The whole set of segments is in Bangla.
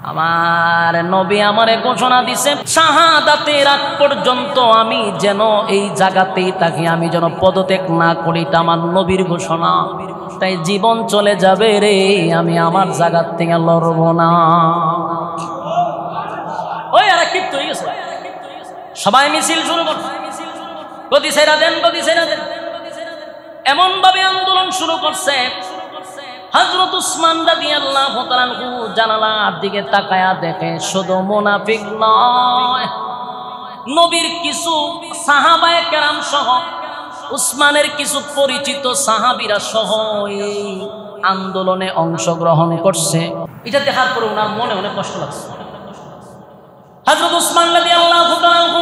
আমার নবী আমারে ঘোষণা দিছে শাহাদাতের আগ পর্যন্ত আমি যেন এই জায়গাতেই থাকি, আমি যেন পদত্যাগ না করি, এটা আমার নবীর ঘোষণা। তাই জীবন চলে যাবে রে, আমি আমার জায়গার থেকে লড়ব না। ওই আর কি হয়ে গেছে, সবাই মিছিল শুরু করছে, গদি ছেড়া দেন, গদি ছেড়া দেন, এমন ভাবে আন্দোলন শুরু করছে। হযরত উসমান রাদিয়াল্লাহু তাআলা আনহু জানালার দিকে তাকায়া দেখে শুধু মুনাফিক নয়, নবীর কিছু সাহাবায়ে কেরাম সহ উসমানের কিছু পরিচিত সাহাবীরা সহ এই আন্দোলনে অংশগ্রহণ করছে। এটা দেখার পরে ওনার মনে অনেক কষ্ট লাগছে। হযরত উসমান রাদিয়াল্লাহু তাআলা আনহু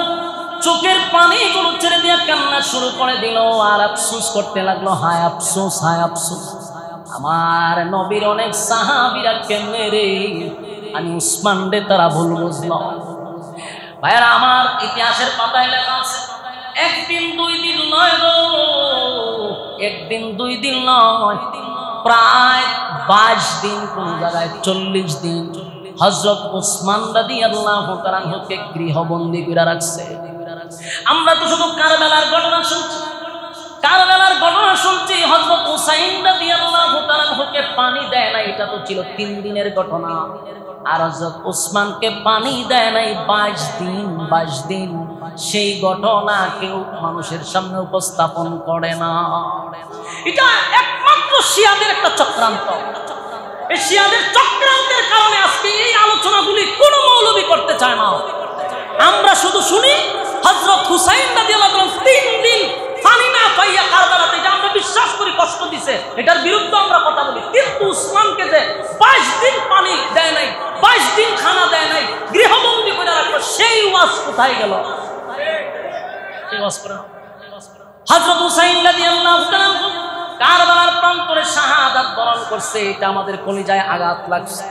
চোখের পানিগুলো ছেড়ে দিয়ে কান্না শুরু করে দিল আর আফসোস করতে লাগলো, হায় আফসোস, হায় আফসোস, আমার নবীর অনেক সাহাবীরা কেমনে রে, আমি উসমান রে তারা ভুল বুঝল। ভাইয়ারা আমার, ইতিহাসের পাতায় লেখা আছে একদিন দুই দিন নয় গো, একদিন দুই দিন নয়, প্রায় 22 দিন, কোন জায়গায় 40 দিন হযরত উসমান রাদিয়াল্লাহু তাআলা আনহুকে গৃহবন্দী করে রাখছে। আমরা তো শুধু কারবালার ঘটনা শুনছি, কারবালার ঘটনা শুনছি, হযরত হুসাইন রাদিয়াল্লাহু তাআলা আনহুকে পানি দেয় না, এটা তো ছিল 3 দিনের ঘটনা। আর হযরত উসমানকে পানি দেয় নাই 22 দিন, 22 দিন। সেই ঘটনা কেউ মানুষের সামনে উপস্থাপন করে না। এটা একমাত্র শিয়াদের একটা চক্রান্ত। এই শিয়াদের চক্রান্তের কারণে আজকে এই আলোচনাগুলি কোনো মৌলবী করতে চায় না। আমরা শুধু শুনি হযরত হুসাইন রাদিয়াল্লাহু তাআলা 3 দিন পানি না পাইয়া কারবালাতে, এটা আমরা বিশ্বাস করি কষ্ট দিছে, এটার বিরুদ্ধে আমরা কথা বলি। কিন্তু উসমানকে যে 22 দিন পানি দেয় নাই, 22 দিন খানা দেয় নাই, গৃহবন্দী করে রাখলো, সেই ওয়াজ কোথায় গেল? সেই ওয়াজ করে হযরত হুসাইন রাদিয়াল্লাহু তাআলা কারবালার প্রান্তরে শাহাদাত বরণ করছে, এটা আমাদের কলিজায় আঘাত লাগছে।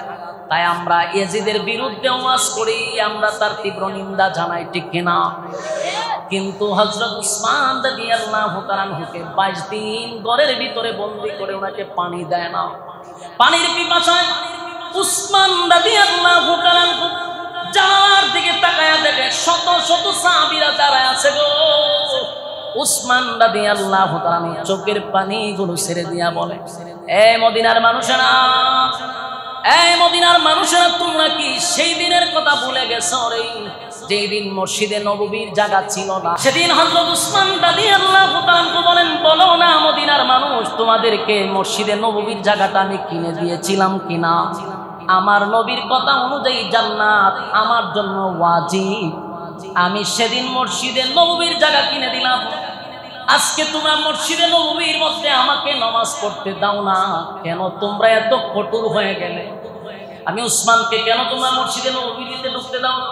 তাই আমরা ইয়াজিদের বিরুদ্ধে ওয়াজ করি, আমরা তার তীব্র নিন্দা জানাই, ঠিক কিনা? কিন্তু হযরত উসমান রাদিয়াল্লাহু তাআলা আনহুকে 22 দিন ঘরের ভিতরে বন্দী করে ওনাকে পানি দেয় না। পানির পিপাসায় উসমান রাদিয়াল্লাহু তাআলা আনহু জানালার দিকে তাকায়া দেখে শত শত সাহাবীরা দাঁড়ায় আছে গো। উসমান রাদিয়াল্লাহু তাআলা আনহু চোখের পানিগুলো ছেড়ে দিয়া বলে, এ মদিনার মানুষেরা, এই মদিনার মানুষেরা, তোমরা কি সেই দিনের কথা ভুলে গেছো রে, যেই দিন মসজিদে নববীর জায়গা ছিল না? সেদিন হযরত উসমান রাদিয়াল্লাহু তাআলা বলেন, বলো না মদিনার মানুষ, তোমাদেরকে মসজিদে নববীর জায়গাটা আমি কিনে দিয়েছিলাম কিনা? আমার নবীর কথা অনুযায়ী জান্নাত আমার জন্য ওয়াজিব, আমি সেদিন মসজিদে নববীর জায়গা কিনে দিলাম। আজকে তোমরা মসজিদে নববীর মধ্যে আমাকে নামাজ পড়তে দাও না কেন? তোমরা এত কঠোর হয়ে গেলে। আমি উসমানকে কেন তোমরা মসজিদে নববীতে ঢুকতে দাও না?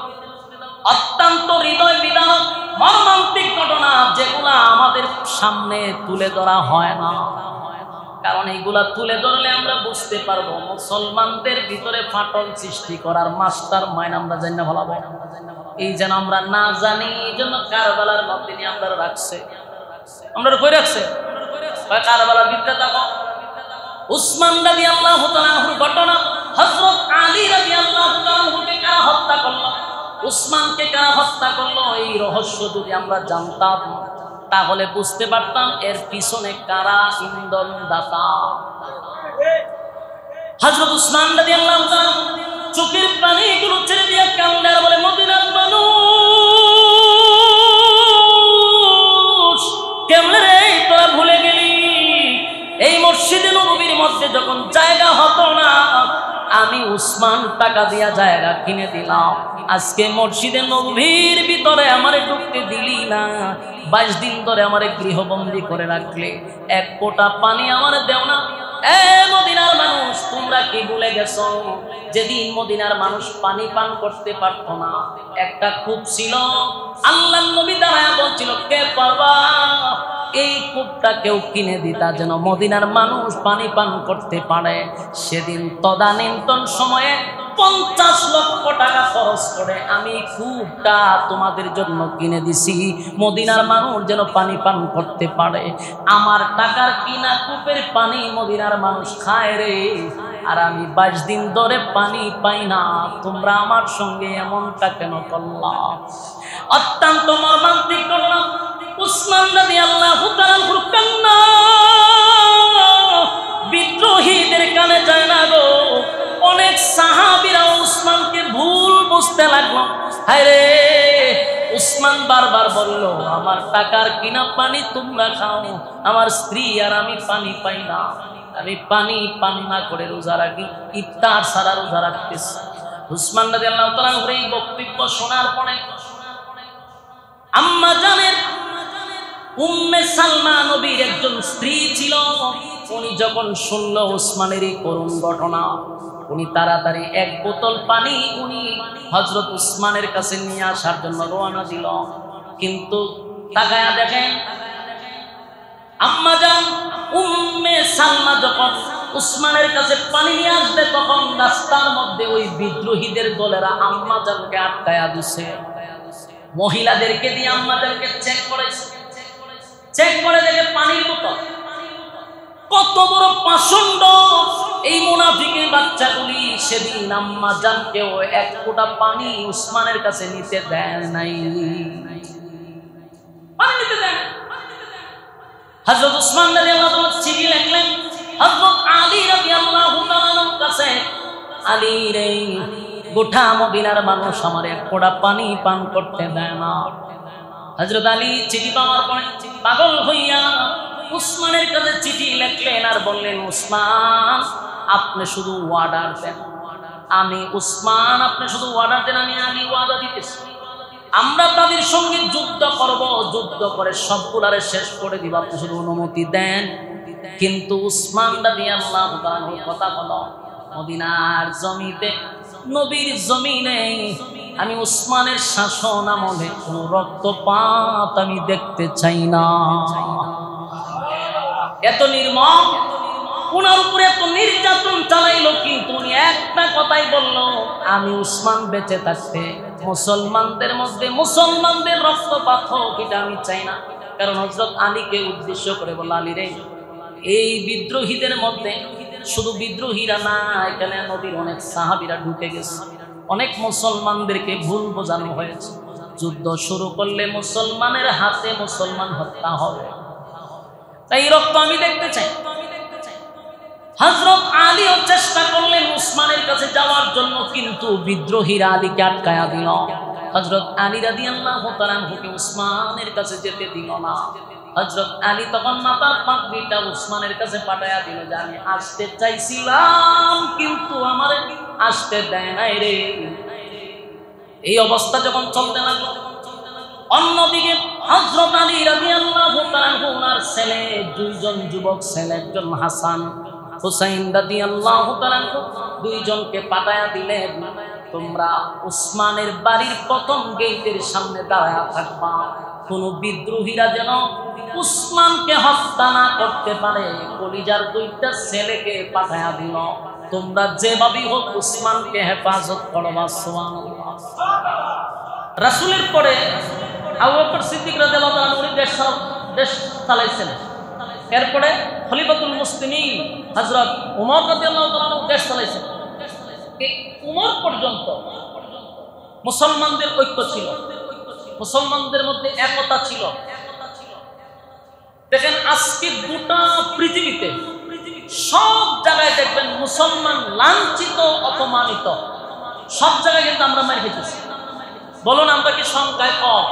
অত্যন্ত হৃদয় বিদারক মর্মান্তিক ঘটনা, যেগুলা আমাদের সামনে তুলে ধরা হয় না। কারণ এইগুলা তুলে ধরলে আমরা বুঝতে পারবো মুসলমানদের ভিতরে ফাটল সৃষ্টি করার মাস্টার মাইন্ড আমরা জানি না ভালো। এই যেন আমরা না জানি, এই জন্য কারবালার মধ্যে নিয়ে আমরা রাখছে, আমরা কই রাখছে কারবালার ভিতরে দেখো উসমান রাদিয়াল্লাহু তাআলা আনহুর ঘটনা, হযরত আলী রাদিয়াল্লাহু তাআলা আনহুকে কারা হত্যা করলো, উসমানকে কারা হত্যা করলো, এই রহস্য যদি আমরা জানতাম তাহলে বুঝতে পারতাম এর পিছনে কারা ইন্ধন দাতা। হযরত উসমান রাদিয়াল্লাহু তাআলা চোখের পানিগুলো ছেড়ে দিয়ে কান্নার বলে, মদিনার মানুষ কেমনে রে তোরা ভুলে গেলি? এই মসজিদে নববীর মধ্যে যখন জায়গা হতো না, আমি উসমান টাকা দিয়া জায়গা কিনে দিলাম। আজকে মসজিদে নববীর ভিতরে আমারে ঢুকতে দিলি না, 22 দিন ধরে আমারে গৃহবন্দী করে রাখলে, এক ফোঁটা পানি আমারে দেও না। এ মদিনার মানুষ, তোমরা কি ভুলে গেছো যেদিন মদিনার মানুষ পানি পান করতে পারতো না? একটা কূপ ছিল, আল্লাহর নবী দাঁড়ায়া বলছিল, কে পারবা এই কূপটা কেউ কিনে দিতা যেন মদিনার মানুষ পানি পান করতে পারে। সেদিন তদানীন্তন সময়ে 50 লক্ষ টাকা খরচ করে আমি কূপটা তোমাদের জন্য কিনে দিছি, মদিনার মানুষ যেন পানি পান করতে পারে। আমার টাকার কিনা কূপের পানি মদিনার মানুষ খায় রে, আর আমি 22 দিন ধরে পানি পাই না। তোমরা আমার সঙ্গে এমনটা কেন করলা? অত্যন্ত মর্মান্তিক ঘটনা। উসমান রাদিয়াল্লাহু তাআলা কান্না বিদ্রোহীদের কানে যায় না গো। অনেক সাহাবীরা উসমানকে ভুল বুঝতে লাগলো। হায় রে, উসমান বারবার বলল আমার টাকার কিনা পানি তোমরা খাও, আমার স্ত্রী আর আমি পানি পাই না। আমি পানি পান না করে রোজা রাখি, ইফতার ছাড়া রোজা রাখতেছি। উসমান রাদিয়াল্লাহু তাআলা এই বক্তব্য শোনার পরে আম্মা জানের উম্মে সালমা নবীর একজন স্ত্রী ছিল, উনি যখন শুনল উসমানের এই করুণ ঘটনা, উনি তাড়াতাড়ি 1 বোতল পানি উনি হযরত উসমানের কাছে নিয়ে আসার জন্য রওনা দিল। কিন্তু তাকায়া দেখেন আম্মা জান উম্মে সালমা যখন উসমানের কাছে পানি নিয়ে আসবে, তখন রাস্তার মধ্যে ওই বিদ্রোহীদের দলেরা আম্মা জানকে আটকায়া দিছে। মহিলাদেরকে দিয়ে আম্মা জানকে চেক করে দেখে পানির বোতল। কত বড় পাষণ্ড এই মুনাফিকের বাচ্চাগুলি! সেদিন আম্মা জানকেও 1 ফোঁটা পানি উসমানের কাছে নিতে দেয় নাই, পানি নিতে দেয়। হযরত উসমান রাদিয়াল্লাহু তাআলা চিঠি লিখলেন হযরত আলী রাদিয়াল্লাহু তাআলার কাছে, আলী রে, গোটা মদিনার মানুষ আমার 1 ফোঁটা পানি পান করতে দেয় না। হযরত আলী চিঠি পাওয়ার পরে পাগল হইয়া উসমানের কাছে চিঠি লিখলেন আর বললেন, উসমান আপনি শুধু ওয়ার্ডার দেন। আমি উসমান, আপনি শুধু ওয়ার্ডার দেন, আমি আলী ওয়াদা দিতেছি আমরা তাদের সঙ্গে যুদ্ধ করব, যুদ্ধ করে সবগুলারে শেষ করে দিব, আপনি শুধু অনুমতি দেন। কিন্তু উসমান রাদিয়াল্লাহু তাআলার কথা হলো মদিনার জমিতে, নবীর জমিনে আমি উসমানের শাসন আমলে কোনো রক্তপাত আমি দেখতে চাই না। এত নির্মম, ওনার উপরে এত নির্যাতন চালাইলো, কিন্তু উনি একটা কথাই বললো, আমি উসমান বেঁচে থাকতে মুসলমানদের মধ্যে মুসলমানদের রক্তপাত হোক এটা আমি চাই না। কারণ হযরত আলীকে উদ্দেশ্য করে বলল, আলী রে, এই বিদ্রোহীদের মধ্যে শুধু বিদ্রোহীরা না, এখানে নবীর অনেক সাহাবীরা ঢুকে গেছে, অনেক মুসলমানদেরকে ভুল বোঝানো হয়েছে। যুদ্ধ শুরু করলে মুসলমানের হাতে মুসলমান হত্যা হবে, তাই রক্ত আমি দেখতে চাই। হযরত আলীও চেষ্টা করলেন উসমানের কাছে যাওয়ার জন্য, কিন্তু বিদ্রোহীরা আলীকে আটকায়া দিল। হযরত আলী রাদিয়াল্লাহু তাআলা হুকে উসমানের কাছে যেতে দিল না। হযরত আলী তখন মাথার পাগড়িটা উসমানের কাছে পাঠায়া দিল যে আমি আসতে চাইছিলাম কিন্তু আমার আসতে দেয় নাই রে। এই অবস্থা যখন চলতে লাগলো, অন্যদিকে হযরত আলী রাদিয়াল্লাহু তাআলা ওনার ছেলে, 2 জন যুবক ছেলে, একজন হাসান, হুসাইন রাদিয়াল্লাহু তাআলা, 2 জনকে পাঠায়া দিলেন, তোমরা উসমানের বাড়ির প্রথম গেটের সামনে দাঁড়ায়া থাকবা, কোন বিদ্রোহীরা যেন উসমানকে হত্যা না করতে পারে। কলিজার 2টা ছেলেকে পাঠায়া দিল, তোমরা যেভাবেই হোক উসমানকে হেফাজত করবা। সুবহানাল্লাহ। রাসূলের পরে আবু বকর সিদ্দিক রাদিয়াল্লাহু তাআলা উনি দেশ চালাইছেন। এরপরে খলিফাতুল মুসলিমিন হযরত ওমর রাদিয়াল্লাহু তাআলা দেশ চালাইছেন। এই ওমর পর্যন্ত মুসলমানদের ঐক্য ছিল, মুসলমানদের মধ্যে একতা ছিল। দেখেন আজকে গোটা পৃথিবীতে সব জায়গায় দেখবেন মুসলমান লাঞ্ছিত, অপমানিত, সব জায়গায় কিন্তু আমরা মার খেতেছি। বলুন আমরা কি সংখ্যায় কম?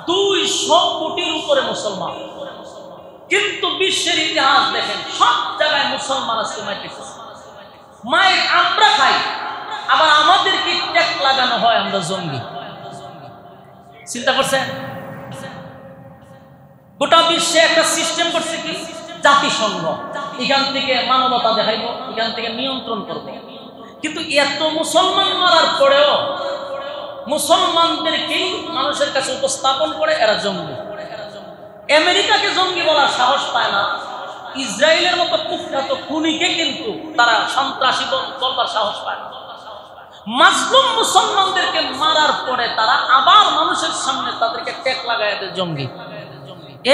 200 কোটির উপরে মুসলমান, কিন্তু বিশ্বের ইতিহাস দেখেন সব জায়গায় মুসলমান আজকে মার খেতেছে। মায়ের আমরা খাই, আবার আমাদেরকে ট্যাগ লাগানো হয় আমরা জঙ্গি। চিন্তা করছেন? গোটা বিশ্বে একটা সিস্টেম করছে কি, জাতিসংঘ, এখান থেকে মানবতা দেখাইব, এখান থেকে নিয়ন্ত্রণ করব। কিন্তু এত মুসলমান মারার পরেও মুসলমানদেরকেই মানুষের কাছে উপস্থাপন করে এরা জঙ্গি। আমেরিকাকে জঙ্গি বলার সাহস পায় না, ইসরায়েলের মতো কুখ্যাত খুনিকে কিন্তু তারা সন্ত্রাসী বলবার সাহস পায় না। মাজলুম মুসলমানদেরকে মারার পরে তারা আবার মানুষের সামনে তাদেরকে টেক লাগায় দেয় জঙ্গি।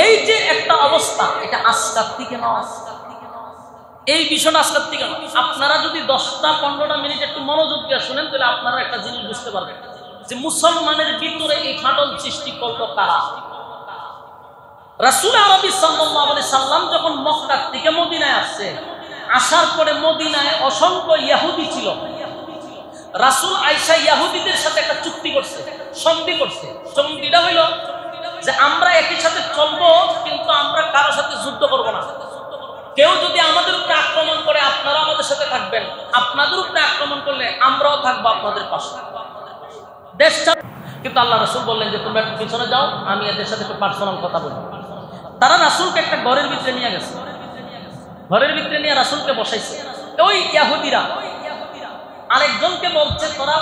এই যে একটা অবস্থা, এটা আজকাল থেকে নয়, এই বিষয়টা আজকাল থেকে নয়। আপনারা যদি 10-15 মিনিট একটু মনোযোগ দিয়ে শুনেন তাহলে আপনারা একটা জিনিস বুঝতে পারবেন যে মুসলমানের ভিতরে এই ফাটল সৃষ্টি করলো কারা। রাসূল আরবি সাল্লাল্লাহু আলাইহি সাল্লাম যখন মক্কা থেকে মদিনায় আসছে, আসার পরে মদিনায় অসংখ্য ইহুদি ছিল। রাসূল আয়েশা ইহুদিদের সাথে একটা চুক্তি করছে, সন্ধি করছে। সন্ধিটা হইল যে আমরা একই সাথে চলবো, কিন্তু আমরা কারোর সাথে যুদ্ধ করব না। কেউ যদি আমাদের উপরে আক্রমণ করে আপনারা আমাদের সাথে থাকবেন, আপনাদের উপরে আক্রমণ করলে আমরাও থাকবো আপনাদের পাশে। দেশটা কিন্তু আল্লাহ রাসূল বললেন যে তোমরা একটু পিছনে যাও, আমি এদের সাথে একটু পার্সোনাল কথা বলবো। তারা রাসূলকে একটা ঘরের ভিতরে নিয়ে গেছে, ঘরের ভিতরে নিয়ে রাসূলকে বসাইছে। ওই ইহুদিরা আরেকজনকে বলছে তোরা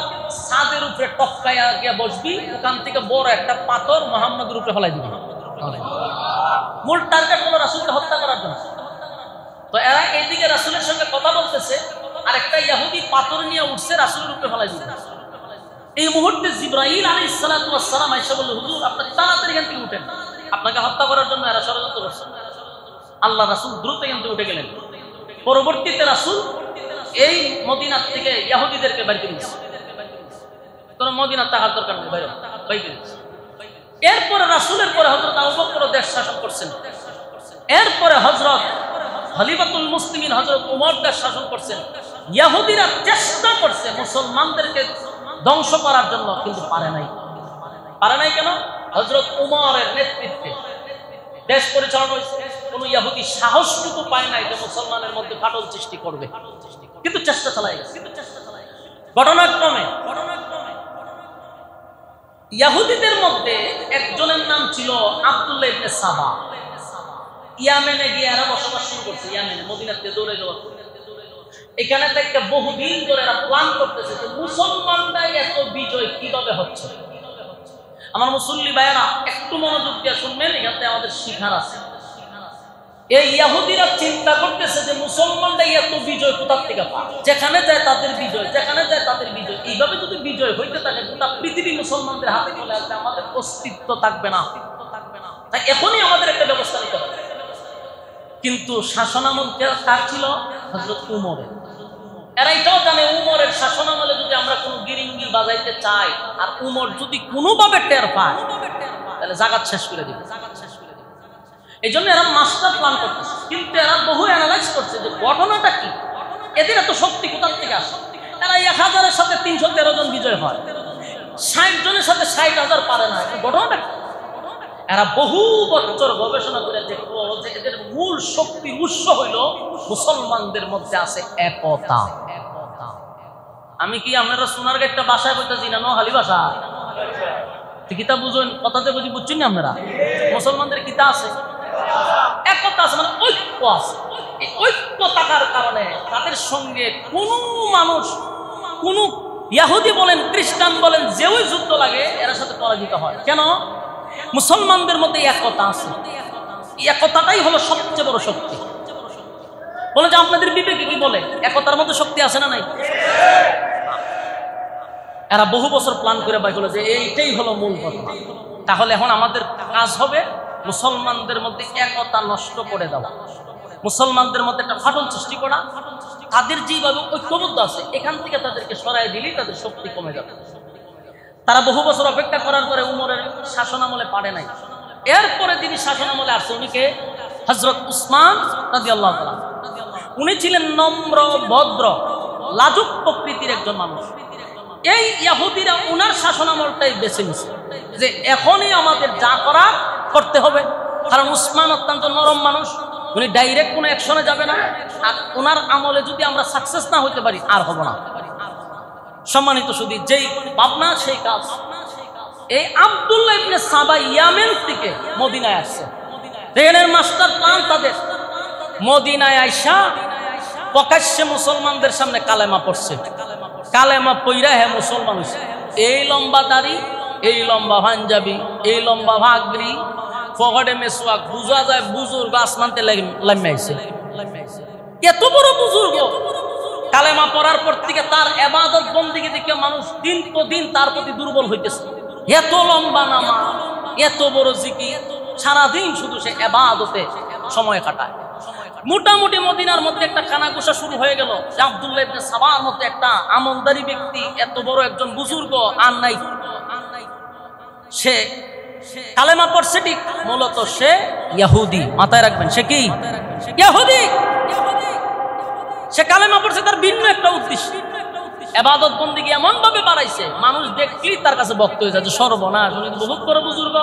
ছাদের উপরে টপকায়া গিয়ে বসবি, ওখান থেকে বড় একটা পাথর মুহাম্মদের উপরে ফেলাই দিবি। মূল টার্গেট হলো রাসূলকে হত্যা করার জন্য। তো এরা এইদিকে রাসূলের সঙ্গে কথা বলতেছে, আর একটা ইহুদি পাথর নিয়ে উঠছে রাসূলের উপরে ফেলাই দিবে। এই মুহূর্তে জিবরাইল আলাইহিস সালাতু ওয়াস সালাম আয়েশা বলল, হুজুর আপনি তাড়াতাড়ি এখান থেকে উঠেন, আপনাকে হত্যা করার জন্য এরা ষড়যন্ত্র করছে। আল্লাহ রাসূল দ্রুত এখান থেকে উঠে গেলেন। পরবর্তীতে রাসূল এই মদিনা থেকে ইহুদিদেরকে বের করে দিয়েছে, তোরা মদিনা থাকার দরকার নেই, বাইরে বাইরে। এরপরে রাসূলের পরে হযরত আবু বকর দেশ শাসন করছেন। এরপরে হযরত খলিফাতুল মুসলিমিন হযরত ওমর দেশ শাসন করছেন। ইহুদিরা চেষ্টা করছে মুসলমানদেরকে ধ্বংস করার জন্য, কিন্তু পারে নাই। পারে নাই কেন? হযরত ওমরের নেতৃত্বে দেশ পরিচালনা হয়েছে। কোন ইহুদি সাহসটুকু পায় নাই যে মুসলমানের মধ্যে ফাটল সৃষ্টি করবে, কিন্তু চেষ্টা চালায় গেছে। ঘটনাক্রমে ইহুদিদের মধ্যে একজনের নাম ছিল আব্দুল্লাহ ইবনে সাবা। ইয়ামেনে গিয়ে এরা বসবাস শুরু করছে। ইয়ামেনে, মদিনা থেকে দৌড়ে যাওয়ার এখানে থেকে বহুদিন ধরে এরা প্ল্যান করতেছে যে মুসলমানরা এত বিজয় কিভাবে হচ্ছে। আমার মুসল্লি ভাইয়েরা একটু মনোযোগ দিয়ে শুনবেন, এখান থেকে আমাদের শিখার আছে। এই ইহুদিরা চিন্তা করতেছে যে মুসলমানরা এত বিজয় কোথা থেকে পায়, যেখানে যায় তাদের বিজয়, যেখানে যায় তাদের বিজয়। এইভাবে যদি বিজয় হইতে থাকে গোটা পৃথিবী মুসলমানদের হাতে চলে আসবে, আমাদের অস্তিত্ব থাকবে না। তাই এখনই আমাদের একটা ব্যবস্থা নিতে হবে। কিন্তু শাসনামল কার ছিল? হযরত উমরের। এরা এটাও জানে উমরের শাসনামলে যদি আমরা কোনো গিরিঙ্গি বাজাইতে চাই আর উমর যদি কোনোভাবে টের পায় তাহলে জাগাত শেষ করে দিবে। এই জন্য এরা মাস্টার প্ল্যান করতেছে, কিন্তু এরা বহু অ্যানালাইজ করছে যে ঘটনাটা কি, এদের এত শক্তি কোথার থেকে আসে। এরা 1000-এর সাথে 313 জন বিজয় হয়, 60 জনের সাথে 60,000 পারে না। ঘটনাটা কি? এরা বহু বছর গবেষণা করে দেখলো যে এদের মূল শক্তির উৎস হইল মুসলমানদের মধ্যে আছে একতা। আমি কি আপনারা সোনার একটা বাসায় বলতেছি না, নোহালি ভাষা কিতা বুঝুন, কথাতে বুঝি বুঝছেন না আপনারা? মুসলমানদের কিতা আছে, একতা আছে, মানে ঐক্য আছে। এই ঐক্য থাকার কারণে তাদের সঙ্গে কোনো মানুষ, কোন ইহুদি বলেন, খ্রিস্টান বলেন, যেই যুদ্ধ লাগে এর সাথে পরাজিত হয়। কেন? মুসলমানদের মধ্যে একতা আছে। এই একতাটাই হলো সবচেয়ে বড় শক্তি। বলে যে আপনাদের বিবেকে কি বলে, একতার মধ্যে শক্তি আছে না নাই? এরা বহু বছর প্ল্যান করে বাইগুলো যে এইটাই হলো মূল কথা। তাহলে এখন আমাদের কাজ হবে মুসলমানদের মধ্যে একতা নষ্ট করে দেওয়া, মুসলমানদের মধ্যে একটা ফাটল সৃষ্টি করা। তাদের যেভাবে ঐক্যবদ্ধ আছে এখান থেকে তাদেরকে সরাই দিলেই তাদের শক্তি কমে যাবে। তারা বহু বছর অপেক্ষা করার পরে উমরের শাসনামলে পারে নাই। এরপরে যিনি শাসনামলে আসছে উনিকে হযরত উসমান রাদিয়াল্লাহু তাআলা। উনি ছিলেন নম্র, ভদ্র, লাজুক প্রকৃতির একজন মানুষ। এই ইহুদিরা উনার শাসনামলটাই বেছে নিছে যে এখনই আমাদের যা করা করতে হবে, কারণ উসমান অত্যন্ত নরম মানুষ, উনি ডাইরেক্ট কোনো অ্যাকশনে যাবে না। আর ওনার আমলে যদি আমরা সাকসেস না হইতে পারি আর হব না। সম্মানিত শুধু যেই ভাবনা সেই কাজ। এই আব্দুল্লাহ ইবনে সাবা ইয়ামেন থেকে মদিনায় আসছে। ট্রেনের মাস্টার প্ল্যান তাদের। মদিনায় আইসা প্রকাশ্যে মুসলমানদের সামনে কালেমা পড়ছে। কালেমা পইরা হে মুসলমান হইছে। এই লম্বা দাড়ি, এই লম্বা পাঞ্জাবি, এই লম্বা ভাগরি, ফগড়ে মেসওয়াক, বুঝা যায় বুজুর্গ আসমানতে লাইমাইছে। এত বড় বুজুর্গ কালেমা পড়ার পর থেকে তার ইবাদত বন্দেগী দেখে মানুষ দিন তো দিন তার প্রতি দুর্বল হইতেছে। এত লম্বা নামাজ, এত বড় জিকির, সারাদিন শুধু সে ইবাদতে সময় কাটায়। মোটামুটি মদিনার মধ্যে একটা কানাঘুষা শুরু হয়ে গেল যে আব্দুল্লাহ ইবনে সাবার মধ্যে একটা আমলদারি ব্যক্তি, এত বড় একজন বুজুর্গ আর নাই। সে কালেমা পড়ছে ঠিক, মূলত সে ইহুদি। মাথায় রাখবেন, সে কি ইহুদি। সে কালেমা পড়ছে তার ভিন্ন একটা উদ্দেশ্য। ইবাদত বন্দেগী এমন ভাবে বাড়াইছে, মানুষ দেখলেই তার কাছে বক্ত হয়ে যায় যে সর্বনাশ, উনি বহুত বড় বুজুর্গ।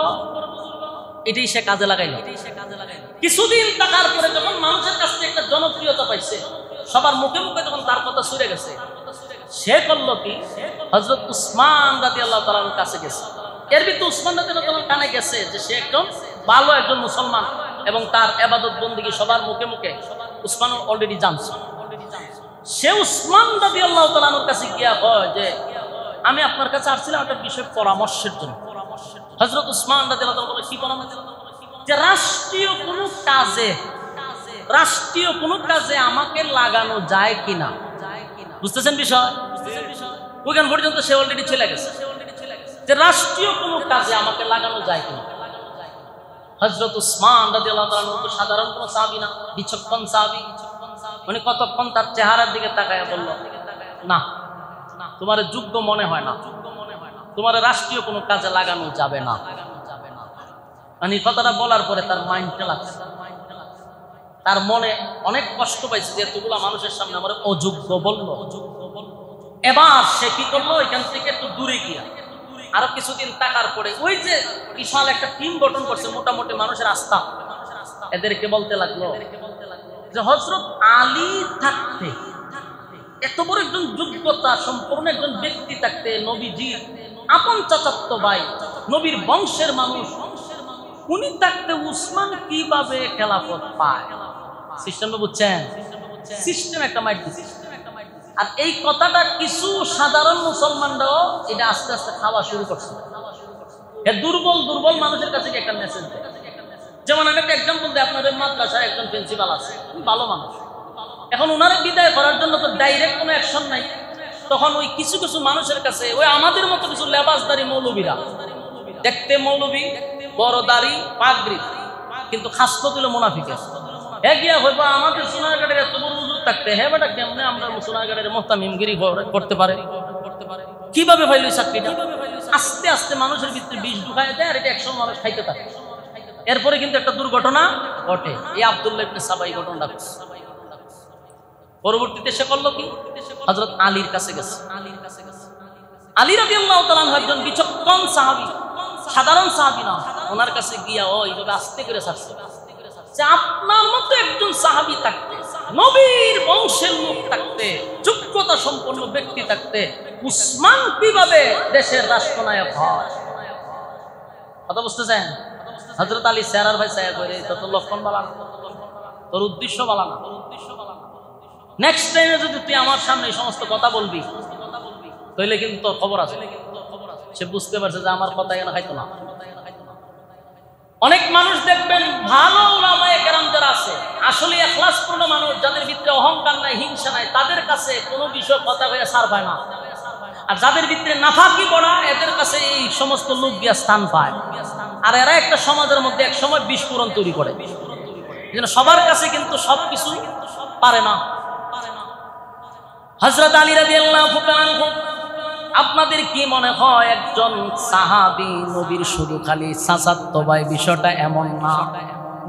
এটাই সে কাজে লাগাইল। কিছুদিন থাকার পরে যখন মানুষের কাছ থেকে একটা জনপ্রিয়তা পাইছে, সবার মুখে মুখে যখন তার কথা ছুড়ে গেছে, সে করলো কি, হযরত উসমান রাদিয়াল্লাহু তাআলার কাছে গেছে। এর ভিতরে উসমান রাদিয়াল্লাহু তাআলার কানে গেছে যে সে একজন ভালো একজন মুসলমান এবং তার ইবাদত বন্দেগী সবার মুখে মুখে উসমান অলরেডি জানছে। সে উসমান রাদিয়াল্লাহু তাআলার কাছে গিয়া কয় যে আমি আপনার কাছে আসছিলাম একটা বিষয় পরামর্শের জন্য। হযরত উসমান রাদিয়াল্লাহু তাআলা কি পরামর্শ? যে রাষ্ট্রীয় কোনো কাজে আমাকে লাগানো যায় কিনা। বুঝতেছেন বিষয়? ওইখান পর্যন্ত সে অলরেডি চলে গেছে যে রাষ্ট্রীয় কোনো কাজে আমাকে লাগানো যায় কিনা। হযরত উসমান রাদিয়াল্লাহু তাআলা সাধারণ কোনো সাহাবী না, বিচক্ষণ সাহাবী। উনি কতক্ষণ তার চেহারার দিকে তাকায়া বলল, না, তোমার যোগ্য মনে হয় না, তোমার রাষ্ট্রীয় কোনো কাজে লাগানো যাবে না। মানে কথাটা বলার পরে তার মাইন্ডটা লাগছে, তার মনে অনেক কষ্ট পাইছে যে এতগুলা মানুষের সামনে আমার অযোগ্য বললো। এবার সে কি করলো, এখান থেকে একটু দূরে গিয়া আরো কিছুদিন থাকার পরে ওই যে বিশাল একটা টিম গঠন করছে, মোটামুটি মানুষের আস্থা, এদেরকে বলতে লাগলো যে হযরত আলী থাকতে, এত বড় একজন যোগ্যতা সম্পূর্ণ একজন ব্যক্তি থাকতে, নবীজির আপন চাচাতো ভাই, নবীর বংশের মানুষ, উনি থাকতে উসমান কিভাবে খেলাফত পায়? সিস্টেম বুঝছেন? সিস্টেম একটা মাইট দিচ্ছে। আর এই কথাটা কিছু সাধারণ মুসলমানরাও এটা আস্তে আস্তে খাওয়া শুরু করছে। দুর্বল দুর্বল মানুষের কাছে একটা মেসেজ দেয়। যেমন আমি একটা এক্সাম্পল দিই, আপনাদের মাদ্রাসায় একজন প্রিন্সিপাল আছে, ভালো মানুষ। এখন ওনারে বিদায় করার জন্য তো ডাইরেক্ট কোনো অ্যাকশন নাই। তখন ওই কিছু কিছু মানুষের কাছে ওই আমাদের মতো কিছু লেবাসদারি মৌলবীরা, দেখতে মৌলবী, বড় দাড়ি, পাগড়ি, কিন্তু খাসলত হলো মুনাফিক। হ্যাঁ গিয়া হইবা আমাদের সোনারঘাটের এত বড় হুজুর থাকতে, হ্যাঁ বেটা কেমনে আমরা সোনারঘাটের মুহতামিমগিরি করতে পারে? কিভাবে ভাইল চাকরিটা? আস্তে আস্তে মানুষের ভিতরে বিষ ঢুকায় দেয়, আর এটা 100 মানুষ খাইতে থাকে। এরপরে কিন্তু একটা দুর্ঘটনা ঘটে, এই আব্দুল্লাহ ইবনে সাবা এই ঘটনাটা। পরবর্তীতে সে করলো কি, হযরত আলীর কাছে গেছে। আলী রাদিয়াল্লাহু তাআলা একজন বিচক্ষণ সাহাবী, সাধারণ সাহাবী না। ওনার কাছে গিয়া এইভাবে আস্তে করে ছাড়ছে যে আপনার মতো একজন সাহাবী থাকতে, নবীর বংশের লোক থাকতে, যোগ্যতা সম্পন্ন ব্যক্তি থাকতে উসমান কিভাবে দেশের রাষ্ট্রনায়ক হয়? কথা বুঝতেছেন? হযরত আলী স্যারার ভাই সাহেব বলে তত লক্ষণ বালা না, তোর উদ্দেশ্য বালা না। নেক্সট টাইমে যদি তুই আমার সামনে এই সমস্ত কথা বলবি তাহলে কিন্তু তোর খবর আছে। সে বুঝতে পারছে যে আমার কথা এখানে খাইতো না। অনেক মানুষ দেখবেন ভালো উলামায়ে কেরাম যারা আছে, আসলে ইখলাসপূর্ণ মানুষ, যাদের ভিতরে অহংকার নাই, হিংসা নাই, তাদের কাছে কোনো বিষয় কথা হয়ে ছাড় পায় না। আর যাদের ভিতরে নাফাকি বড়া, এদের কাছে এই সমস্ত লোক গিয়া স্থান পায়। আর এরা একটা সমাজের মধ্যে এক সময় বিস্ফোরণ তৈরি করে। সবার কাছে কিন্তু সবকিছু পারে না। হযরত আলী রাদিয়াল্লাহু তাআলা, আপনাদের কি মনে হয় একজন সাহাবী নবীর শুধু খালি চাচাতো ভাই? বিষয়টা এমন না।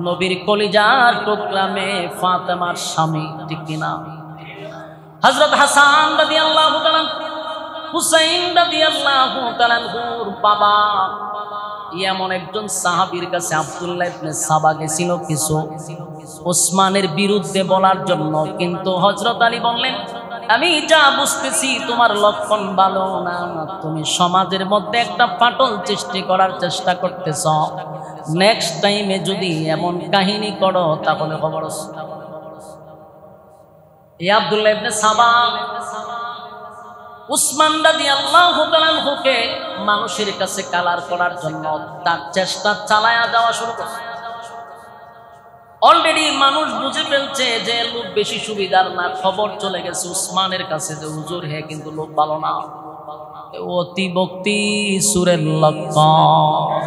নবীর কলিজার টুকরা মেয়ে ফাতেমার স্বামী, ঠিক কিনা? হযরত হাসান রাদিয়াল্লাহু তাআলা, হুসাইন রাদিয়াল্লাহু তাআলার বাবা, এমন একজন সাহাবীর কাছে আব্দুল্লাহ ইবনে সাবা গেছিল কিছু ওসমানের বিরুদ্ধে বলার জন্য। কিন্তু হযরত আলী বললেন, আমি যা বুঝতেছি তোমার লক্ষণ ভালো না, তুমি সমাজের মধ্যে একটা ফাটল সৃষ্টি করার চেষ্টা করতেছ। নেক্সট টাইমে যদি এমন কাহিনী করো তাহলে খবর আছে। এই আব্দুল্লাহ ইবনে সাবা উসমান রাদিয়াল্লাহু তাআলাকে মানুষের কাছে কালার করার জন্য তার চেষ্টা চালায়া যাওয়া শুরু করছে। অলরেডি মানুষ বুঝে ফেলছে যে লোক বেশি সুবিধার না, খবর চলে গেছে উসমানের কাছে যে হুজুর হে কিন্তু লোক ভালো না, অতি ভক্তি সুরের লক্ষণ।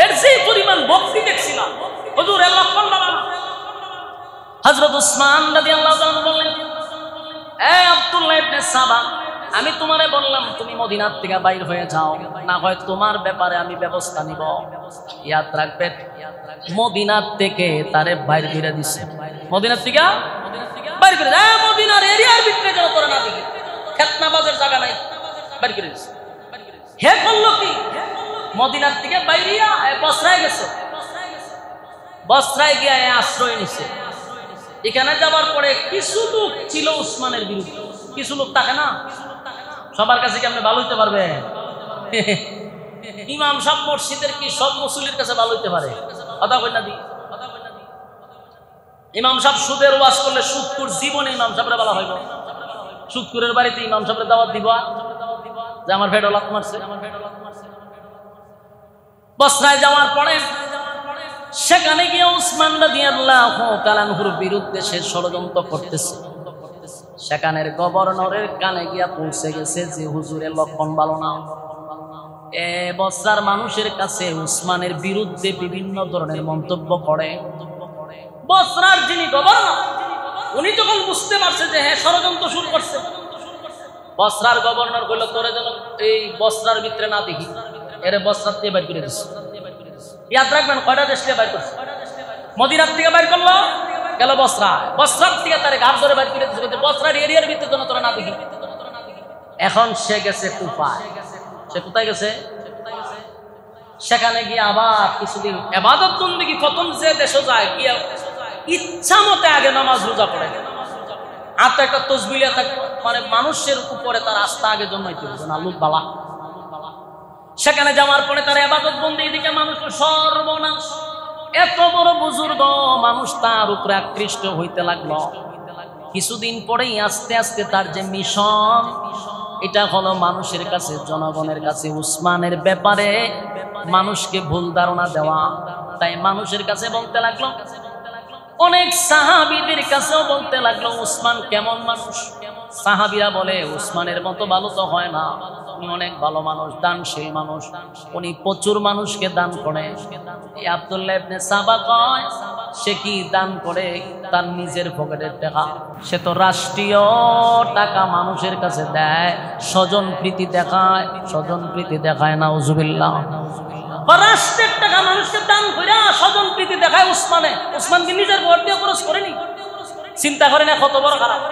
এর যে পরিমাণ ভক্তি দেখছিলাম হুজুর এর লক্ষণ ভালো না। হযরত উসমান রাদিয়াল্লাহু তাআলা বললেন, এ আব্দুল্লাহ ইবনে সাবা, আমি তোমারে বললাম তুমি মদিনার থেকে বাইর হয়ে যাও, না হয় তোমার ব্যাপারে আমি ব্যবস্থা নিব। ইয়াদ রাখবেন, মদিনার থেকে তারে বাইর করে দিছে, মদিনার থেকে বাইর করে, মদিনার এরিয়ার ভিতরে যেন তোরা না দেখি, খেতনাবাজের জায়গা নাই, বাইর করে দিছে। হে করলো কি, মদিনার থেকে বাইরিয়া বসরায় গেছে, বসরায় গিয়ে আশ্রয় নিছে। এখানে যাবার পরে কিছু লোক ছিল উসমানের বিরুদ্ধে, কিছু লোক থাকে না, সবার কাছে কেমনে ভালো হইতে পারবে? ইমাম সাহেব মসজিদের কি সব মুসল্লির কাছে ভালো হইতে পারে? কথা কই না দি, ইমাম সাহেব সুদের ওয়াজ করলে সুদকুর জীবনে ইমাম সাহেবরা বলা হইব, সুদকুরের বাড়িতে ইমাম সাহেবের দাওয়াত দিব যে আমার ভেড় লাত মারছে। বসরায় যাওয়ার পরে সেখানে গিয়ে উসমান রাদিয়াল্লাহু তাআলা আনহুর বিরুদ্ধে সে ষড়যন্ত্র করতেছে। সেখানের গভর্নরের কানে গিয়া পৌঁছে গেছে যে হুজুরের লক্ষণ ভালো না। বসরার মানুষের কাছে উসমানের বিরুদ্ধে বিভিন্ন ধরনের মন্তব্য করে। বসরার যিনি গভর্নর, উনি যখন বুঝতে পারছে যে হ্যাঁ ষড়যন্ত্র শুরু করছে, বসরার গভর্নর বলল তোরে যেন এই বসরার ভিতরে না দেখি, এর বসরার থেকে বাইর করে দিচ্ছে। ইয়াদ রাখবেন, কয়টা দেশ থেকে বাইর করছে? মদিনার থেকে বাইর করলো, গেল বসরা, বসরার থেকে তার ঘাট ধরে বাইর করে দিচ্ছে, বসরার এরিয়ার ভিতরে যেন তোরা না দেখি। এখন সে গেছে কুফায়। সে কোথায় গেছে? সেখানে গিয়ে আবার কিছুদিন ইবাদত বন্দেগী, প্রথম যে দেশে যায় গিয়ে ইচ্ছা মতে আগে নামাজ রোজা পড়ে, আর তো একটা তসবিলিয়া থাকে, মানে মানুষের উপরে তার আস্থা আগে জন্মাইতে হবে না, লোক বালা। সেখানে যাওয়ার পরে তার ইবাদত বন্দেগী দিকে মানুষ সর্বনাশ, এত বড় বুজুর্গ মানুষ তার উপরে আকৃষ্ট হইতে লাগলো। কিছুদিন পরেই আস্তে আস্তে তার যে মিশন, এটা হলো মানুষের কাছে, জনগণের কাছে উসমানের ব্যাপারে মানুষকে ভুল ধারণা দেওয়া। তাই মানুষের কাছে বলতে লাগলো, অনেক সাহাবীদের কাছেও বলতে লাগলো উসমান কেমন মানুষ। সাহাবীরা বলে উসমানের মতো ভালো তো হয় না, উনি অনেক ভালো মানুষ, দানশীল মানুষ, উনি প্রচুর মানুষকে দান করে। এই আব্দুল্লাহ ইবনে সাবা কয় সে কি দান করে? তার নিজের পকেটের টাকা। সে তো রাষ্ট্রীয় টাকা মানুষের কাছে দেয়, স্বজন প্রীতি দেখায়, স্বজন প্রীতি দেখায় না, নাউজুবিল্লাহ। রাষ্ট্রের টাকা মানুষকে দান করে স্বজন প্রীতি দেখায় উসমানে। উসমান কি নিজের ভোট দিয়ে খরচ করেনি? চিন্তা করে না কত বড় খারাপ।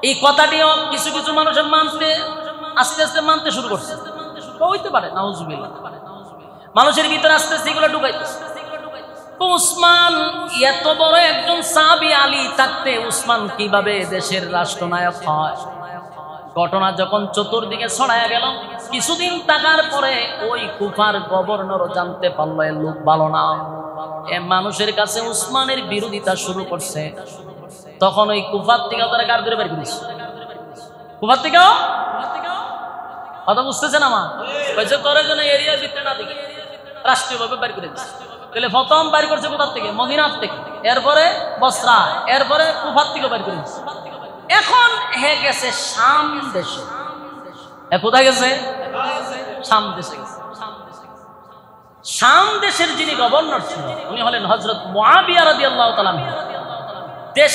এই কথাটিও কিছু কিছু মানুষের মানতে, আস্তে আস্তে মানতে শুরু করছে। হইতে পারে, নাউজুবিল্লাহ। মানুষের ভিতরে আস্তে আস্তে এগুলো ঢুকাইতেছে। উসমান এত বড় একজন সাহাবী, আলী থাকতে উসমান কিভাবে দেশের রাষ্ট্রনায়ক হয়? ঘটনা যখন চতুর্দিকে ছড়ায় গেল, কিছুদিন থাকার পরে ওই কুফার গভর্নরও জানতে পারলো এর লোক ভালো না, এ মানুষের কাছে উসমানের বিরোধিতা শুরু করছে। তখন ওই কুফার থেকে তারা গাড়ি ধরে বের করেছে। কুফার থেকে কথা বুঝতেছেন আমার? বলছে তোর জন্য এরিয়ার ভিতরে না দেখি, রাষ্ট্রীয়ভাবে বের করে দিচ্ছে। তাহলে প্রথম বের করছে কোথার থেকে? মদিনার থেকে, এরপরে বসরা, এরপরে কুফার থেকে বের করে দিচ্ছে। এখন হে গেছে শাম দেশে। কোথায় গেছে? শাম দেশে গেছে। শাম দেশের যিনি গভর্নর ছিলেন উনি হলেন হযরত মুআবিয়া রাদিয়াল্লাহু তাআলা। দেশ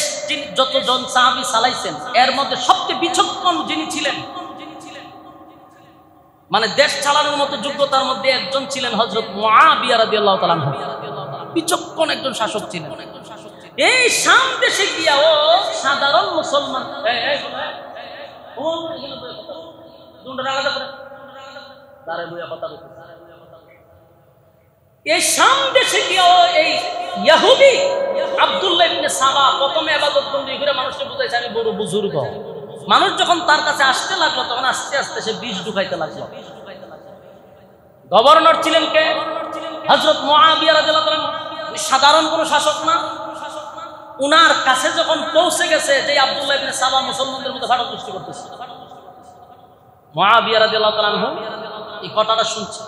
যতজন সাহাবী চালাইছেন এর মধ্যে সবচেয়ে বিচক্ষণ যিনি ছিলেন, মানে দেশ চালানোর মতো যোগ্যতার মধ্যে একজন ছিলেন হযরত মুআবিয়া রাদিয়াল্লাহু তাআলা। বিচক্ষণ একজন শাসক ছিলেন। এই শাম দেশে গিয়া ও সাধারণ মুসলমান, এই শাম দেশে গিয়া ও এই ইহুদি আব্দুল্লাহ ইবনে সাবা প্রথমে ইবাদত বন্দেগী করে মানুষকে বুঝাইছে আমি বড় বুজুর্গ। মানুষ যখন তার কাছে আসতে লাগলো তখন আস্তে আস্তে সে বিষ ঢুকাইতে লাগলো। গভর্নর ছিলেন কে? হযরত মুআবিয়া রাদিয়াল্লাহু তাআলা। সাধারণ কোনো শাসক না। উনার কাছে যখন পৌঁছে গেছে যে আব্দুল্লাহ ইবনে সাবা মুসলমানদের মধ্যে ফাটল সৃষ্টি করতেছে, মুআবিয়া রাদিয়াল্লাহু তাআলা এই কথাটা শুনছে,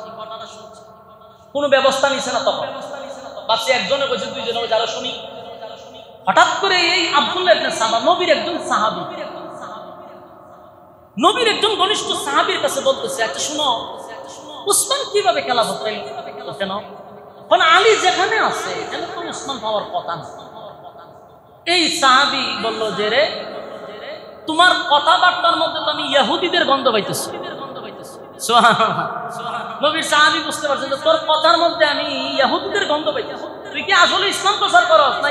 কোনো ব্যবস্থা নিছে না। তখন বাচ্চা একজনে কইছে, দুইজনে কইছে, আরো শুনি। হঠাৎ করে এই আব্দুল্লাহ ইবনে সাবা নবীর একজন সাহাবী, নবীর একজন ঘনিষ্ঠ সাহাবীর কাছে বলতেছে, আচ্ছা শুনো, উসমান কিভাবে খেলাফত পাইল? কেন? কারণ আলী যেখানে আছে এখানে তো উসমান পাওয়ার কথা না। এই সাহাবী বলল যে, রে তোমার কথাবার্তার মধ্যে তো আমি ইহুদিদের গন্ধ পাইতেছি। সুবহানাল্লাহ। নবীর সাহাবী বুঝতে পারছেন যে তোর কথার মধ্যে আমি ইহুদিদের গন্ধ পাইতেছি। তুই কি আসলে ইসলাম প্রচার করস না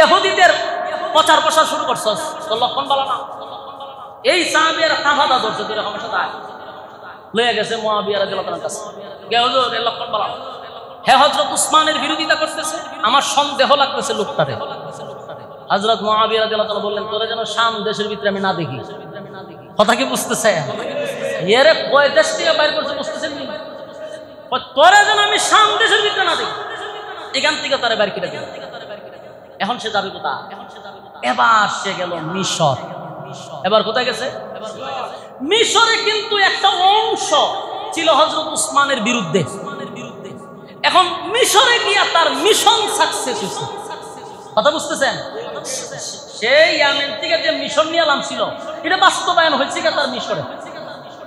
ইহুদিদের প্রচার প্রসার শুরু করছস? তোর লক্ষণ ভালো না। এই সাহাবীর কাফাদা ধরছে, তুই রকমের সাথে লয়ে গেছে মুআবিয়া রাদিয়াল্লাহু তাআলার কাছে। গে হুজুর, এর লক্ষণ ভালো। হে হযরত উসমানের বিরোধিতা করতেছে, আমার সন্দেহ লাগতেছে লোকটারে। হযরত মুআবিয়া রাদিয়াল্লাহু তাআলা বললেন, তোরে যেন শাম দেশের ভিতরে আমি না দেখি। কথা কি বুঝতেছে? এর কয় দেশ থেকে বাইর করছে বুঝতেছেন? তোরে যেন আমি শাম দেশের ভিতরে না দেখি, এখান থেকে তারে বাইর করে দিল। এখন সে যাবে কোথায়? এবার সে গেল মিশর। এবার কোথায় গেছে? মিশরে কিন্তু একটা অংশ ছিল হযরত উসমানের বিরুদ্ধে। এখন মিশরে গিয়া তার মিশন সাকসেস হয়েছে। কথা বুঝতেছেন? সেই ইয়ামেন থেকে যে মিশন নিয়ে নামছিল এটা বাস্তবায়ন হয়েছে তার মিশরে।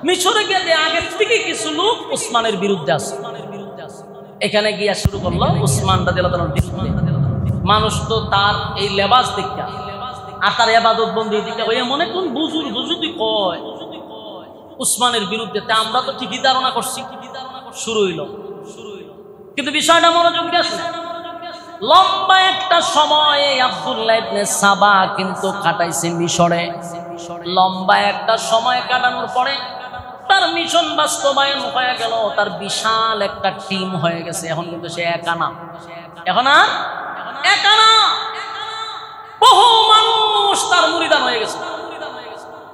মিশরে গিয়ে আগে থেকে কিছু লোক উসমানের বিরুদ্ধে আছে, এখানে গিয়া শুরু করলো উসমান রাদিয়াল্লাহু তাআলার বিরুদ্ধে। মানুষ তো তার এই লেবাস দেখা আর তার ইবাদত বন্দি দেখা ওই মনে কোন বুজুর্গ যদি কয় উসমানের বিরুদ্ধে, তা আমরা তো ঠিকই ধারণা করছি। শুরু হইল, কিন্তু বিষয়টা মনোযোগ দিয়ে আসলে লম্বা একটা সময় আব্দুল্লাহ ইবনে সাবা কিন্তু কাটাইছে মিশরে। লম্বা একটা সময় কাটানোর পরে তার মিশন বাস্তবায়ন হয়ে গেল, তার বিশাল একটা টিম হয়ে গেছে। এখন কিন্তু সে একা না, এখন আর একা না, বহু মানুষ তার মুরিদান হয়ে গেছে।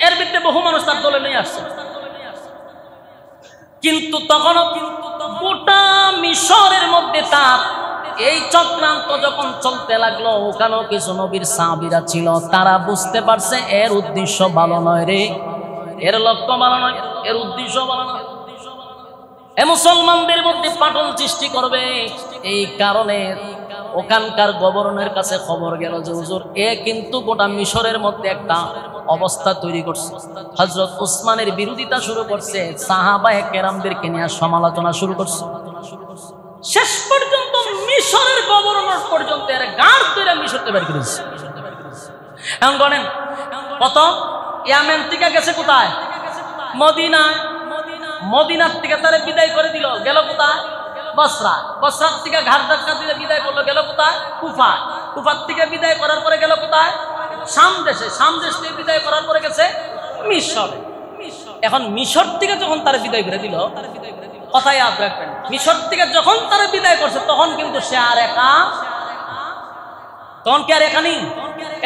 এর ভিতরে বহু মানুষ তার দলে নিয়ে আসছে। কিন্তু তখনও গোটা মিশরের মধ্যে তার এই চক্রান্ত যখন চলতে লাগলো, ওখানেও কিছু নবীর সাহাবীরা ছিল, তারা বুঝতে পারছে এর উদ্দেশ্য ভালো নয় রে, এর লক্ষ্য ভালো নয়, এর উদ্দেশ্য ভালো নয়, এ মুসলমানদের মধ্যে পাটল সৃষ্টি করবে। এই কারণে ওখানকার গভর্নরের কাছে খবর গেল যে হুজুর, এ কিন্তু গোটা মিশরের মধ্যে একটা অবস্থা তৈরি করছে, হযরত উসমানের বিরোধিতা শুরু করছে, সাহাবায়ে কেরামদেরকে নিয়ে সমালোচনা শুরু করছে। শেষ পর্যন্ত মিশরের গভর্নর পর্যন্ত এর গাড় ধরে মিশরতে বের করেছে। এখন গণেন, প্রথম ইয়ামেন থেকে গেছে কোথায়? মদিনায়। মদিনার থেকে তারে বিদায় করে দিল, গেল কোথায়? বসরা। বসরার থেকে ঘাট ধাক্কা দিয়ে বিদায় করলো, গেল কোথায়? কুফা। কুফার থেকে বিদায় করার পরে গেল কোথায়? শাম দেশে। শাম দেশ থেকে বিদায় করার পরে গেছে মিশরে। এখন মিশর থেকে যখন তারে বিদায় করে দিল, কথাই ইয়াদ রাখবেন, মিশর থেকে যখন তারা বিদায় করছে তখন কিন্তু সে আর একা, তখন কি আর একা নেই।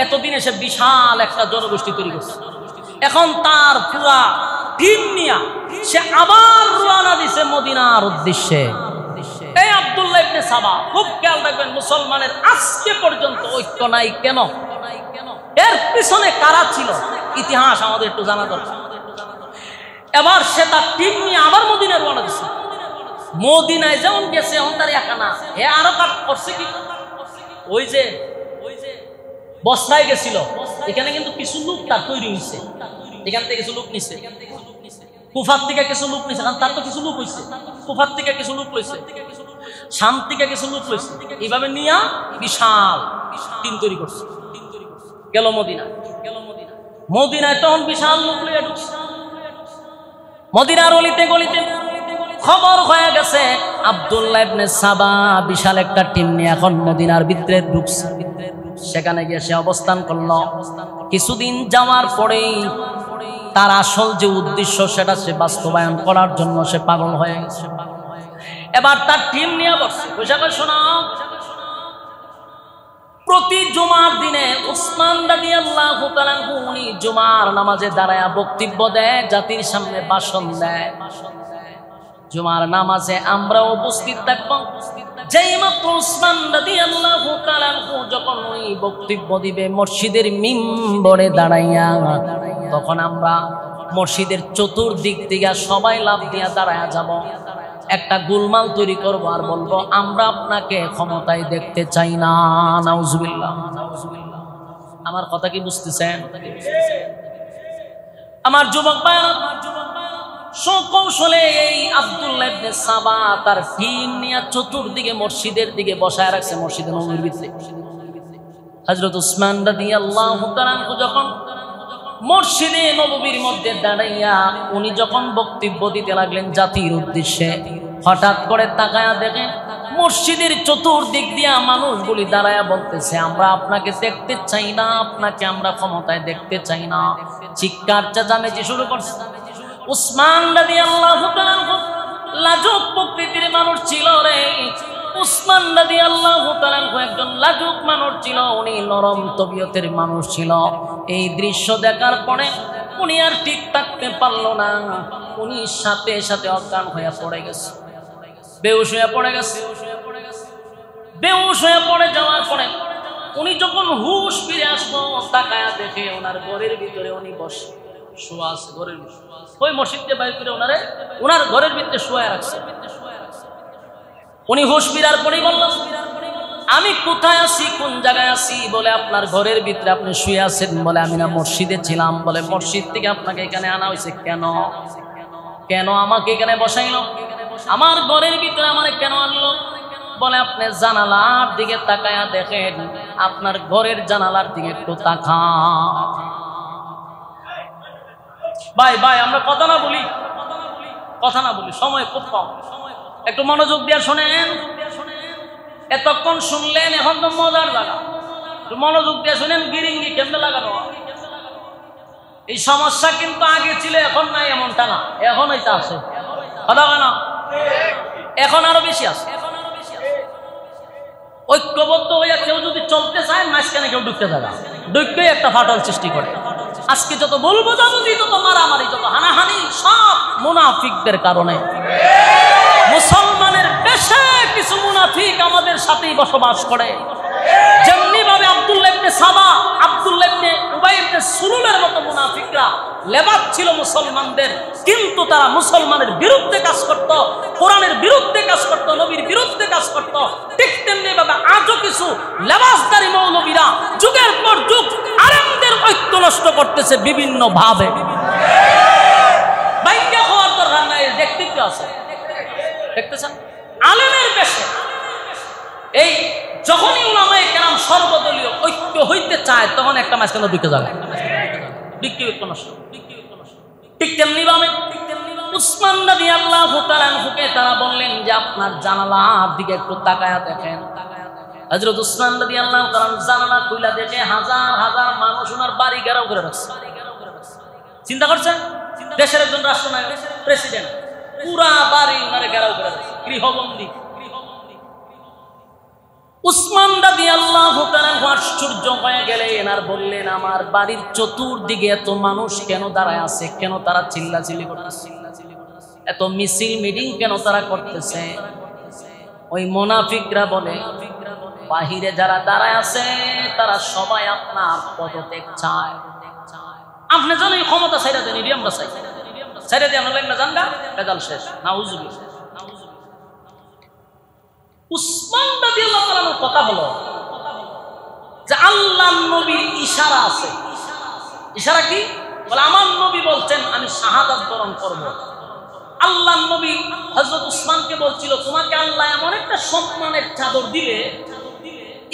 এতদিনে সে বিশাল একটা জনগোষ্ঠী তৈরি করছে। এখন তার পুরা টিম নিয়ে সে আবার রওনা দিছে মদিনার উদ্দেশ্যে। এই আব্দুল্লাহ ইবনে সাবা, খুব খেয়াল রাখবেন, মুসলমানের আজকে পর্যন্ত ঐক্য নাই কেন? এর পিছনে কারা ছিল ইতিহাস আমাদের একটু জানা দরকার। এবার সে তার টিম নিয়ে আবার মদিনায় রওনা দিছে। মদিনায় যেমন গেছে এখন তার একা না, হে আরো কাজ করছে কি, ওই যে বসরায় গেছিল, এখানে কিন্তু কিছু লোক তার তৈরি হয়েছে, এখান থেকে কিছু লোক নিছে, কুফার থেকে কিছু লোক নিছে, কারণ তার তো কিছু লোক হয়েছে, কুফার থেকে কিছু লোক হয়েছে, শাম থেকে কিছু লোক হয়েছে, এইভাবে নিয়ে বিশাল টিম তৈরি করছে। গেল মদিনা। মদিনায় তখন বিশাল লোক লইয়া ঢুকছে। মদিনার অলিতে গলিতে খবর হয়ে গেছে আব্দুল্লাহ ইবনে সাবা বিশাল একটা টিম নিয়ে এখন মদিনার ভিতরে ঢুকছে। সেখানে গিয়ে সে অবস্থান করলো। কিছুদিন যাওয়ার পরেই তার আসল যে উদ্দেশ্য সেটা সে বাস্তবায়ন করার জন্য সে পাগল হয়ে গেছে। এবার তার টিম নিয়ে বসছে, বুঝাবে শোনা, প্রতি জুমার দিনে উসমান রাদিয়াল্লাহু তাআলা উনি জুমার নামাজে দাঁড়ায়া বক্তব্য দেয়, জাতির সামনে ভাষণ দেয়। জুমার নামাজে আমরা উপস্থিত থাকব। যেই মাত্র উসমান রাদিয়াল্লাহু তাআলা যখন উনি বক্তব্য দিবে মসজিদের মিম্বরে দাঁড়াইয়া, তখন আমরা মসজিদের চতুর্দিক থেকে সবাই লাফ দিয়া দাঁড়ায়া যাব। একটা গোলমাল তৈরি করব আর বলবো আমরা আপনাকে ক্ষমতায় দেখতে চাই না। নাউজুবিল্লাহ। আমার কথা কি বুঝতেছেন? আমার যুবক ভাইরা, সকৌশলে এই আব্দুল্লাহ ইবনে সাবা তার টিম নিয়ে চতুর্দিকে মসজিদের দিকে বসায় রাখছে, মসজিদের নববীর ভিতরে। হযরত উসমান রাদিয়াল্লাহু তাআলা যখন মসজিদে নববীর মধ্যে দাঁড়াইয়া উনি যখন বক্তব্য দিতে লাগলেন জাতির উদ্দেশ্যে, হঠাৎ করে তাকায়া দেখেন মসজিদের চতুর্দিক দিয়া মানুষগুলি দাঁড়ায়া বলতেছে আমরা আপনাকে দেখতে চাই না, আপনাকে আমরা ক্ষমতায় দেখতে চাই না। চিৎকার চেঁচামেচি শুরু করছে। উসমান রাদিয়াল্লাহু তাআলা লাজুক প্রকৃতির মানুষ ছিল রে। উসমান রাদিয়াল্লাহু তাআলা একজন লাজুক মানুষ ছিল, উনি নরম তবিয়তের মানুষ ছিল। এই দৃশ্য দেখার পরে উনি আর ঠিক থাকতে পারলো না, উনি সাথে সাথে অজ্ঞান হয়ে পড়ে গেছে, বেহুশ হয়ে পড়ে গেছে। বেহুশ হয়ে পড়ে যাওয়ার পরে উনি যখন হুশ ফিরে আসলো, তাকায়া দেখে ওনার ঘরের ভিতরে উনি বসে শোয়া আছে, ঘরের ভিতরে। ওই মসজিদে বাইর করে ওনার ঘরের ভিতরে শোয়া রাখছে। উনি হুশ ফিরার পরেই বললেন আমি কোথায় আছি, কোন জায়গায় আছি? বলে আপনার ঘরের ভিতরে আপনি শুয়ে আছেন। বলে আমি না মসজিদে ছিলাম। বলে মসজিদ থেকে আপনাকে এখানে আনা হয়েছে কেন? কেন আমাকে এখানে বসাইলো? আমার ঘরের ভিতরে আমারে কেন আনলো? বলে আপনি জানালার দিকে তাকায়া দেখেন, আপনার ঘরের জানালার দিকে একটু তাকান। ভাই আমরা কথা না বলি, সময় খুব কম, একটু মনোযোগ দিয়ে শোনেন। এতক্ষণ শুনলেন, এখন তো মজার জায়গা, একটু মনোযোগ দিয়ে শুনেন। গিরিঙ্গি কেমনে লাগানো? এই সমস্যা কিন্তু আগে ছিল, এখন নাই এমনটা না, এখন এটা আছে। কথা না, এখন আরো বেশি আছে। ঐক্যবদ্ধ হইয়া কেউ যদি চলতে চায়, মাঝখানে কেউ ঢুকতে যাবে, ঢুকতে একটা ফাটল সৃষ্টি করে। আজকে যত বলবো যাবি, যত মারামারি, যত হানাহানি, সব মুনাফিকদের কারণে। মুসলমানের বেশে কিছু মুনাফিক আমাদের সাথেই বসবাস করে। যেমনি ভাবে আব্দুল্লাহ ইবনে সাবা, আব্দুল্লাহ ইবনে উবাই ইবনে সুলুলের মতো মুনাফিকরা লেবাস ছিল মুসলমানদের, কিন্তু তারা মুসলমানের বিরুদ্ধে কাজ করত, কোরআনের বিরুদ্ধে কাজ করত, নবীর বিরুদ্ধে কাজ করত। ঠিক তেমনি ভাবে আজও কিছু লেবাসদারী মৌলবীরা যুগের পর যুগ আলেমদের ঐক্য নষ্ট করতেছে বিভিন্ন ভাবে। বাইকে হওয়ার দরকার নাই, দেখতে আছে, দেখতেছেন আলেমের বেশে। এই যখনই উলামায়ে কেরাম সর্বদলীয় ঐক্য হইতে চায়, তখন একটা মাঝখানে ঢুকে যাবে, ঠিক তেমনি ভাবে উসমান রাদিয়াল্লাহু তাআলা আনহুকে তারা বললেন যে আপনার জানালার দিকে একটু তাকায়া দেখেন। হযরত উসমান রাদিয়াল্লাহু তাআলা জানালা খুলে দেখে হাজার হাজার মানুষ ওনার বাড়ি ঘেরাও করে রাখছে। চিন্তা করছেন, দেশের একজন রাষ্ট্রনায়ক, প্রেসিডেন্ট, পুরা বাড়ি ওনারে ঘেরাও করে রাখছে, গৃহবন্দী। উসমান রাদিয়াল্লাহু তাআলা আশ্চর্য হয়ে গেলেন আর বললেন আমার বাড়ির চতুর্দিকে এত মানুষ কেন দাঁড়ায় আছে, কেন তারা চিল্লাচিল্লি করতেছে, এত মিছিল মিটিং কেন তারা করতেছে? ওই মুনাফিকরা বলে বাহিরে যারা দাঁড়ায় আছে তারা সবাই আপনার পদত্যাগ চায়। আপনি যেন এই ক্ষমতা ছাইরা দেন, এটি আমরা চাই, ছাইরা দিয়ে আমরা না জানগা বেজাল শেষ। নাউজুবিল্লাহ। উসমান রাদিয়াল্লাহু তাআলার কথা হলো যে আল্লাহর নবীর ইশারা আছে। ইশারা কি? বলে আমার নবী বলছেন আমি শাহাদাত বরণ করব। আল্লাহর নবী হযরত উসমানকে বলছিল তোমাকে আল্লাহ এমন একটা সম্মানের চাদর দিবে,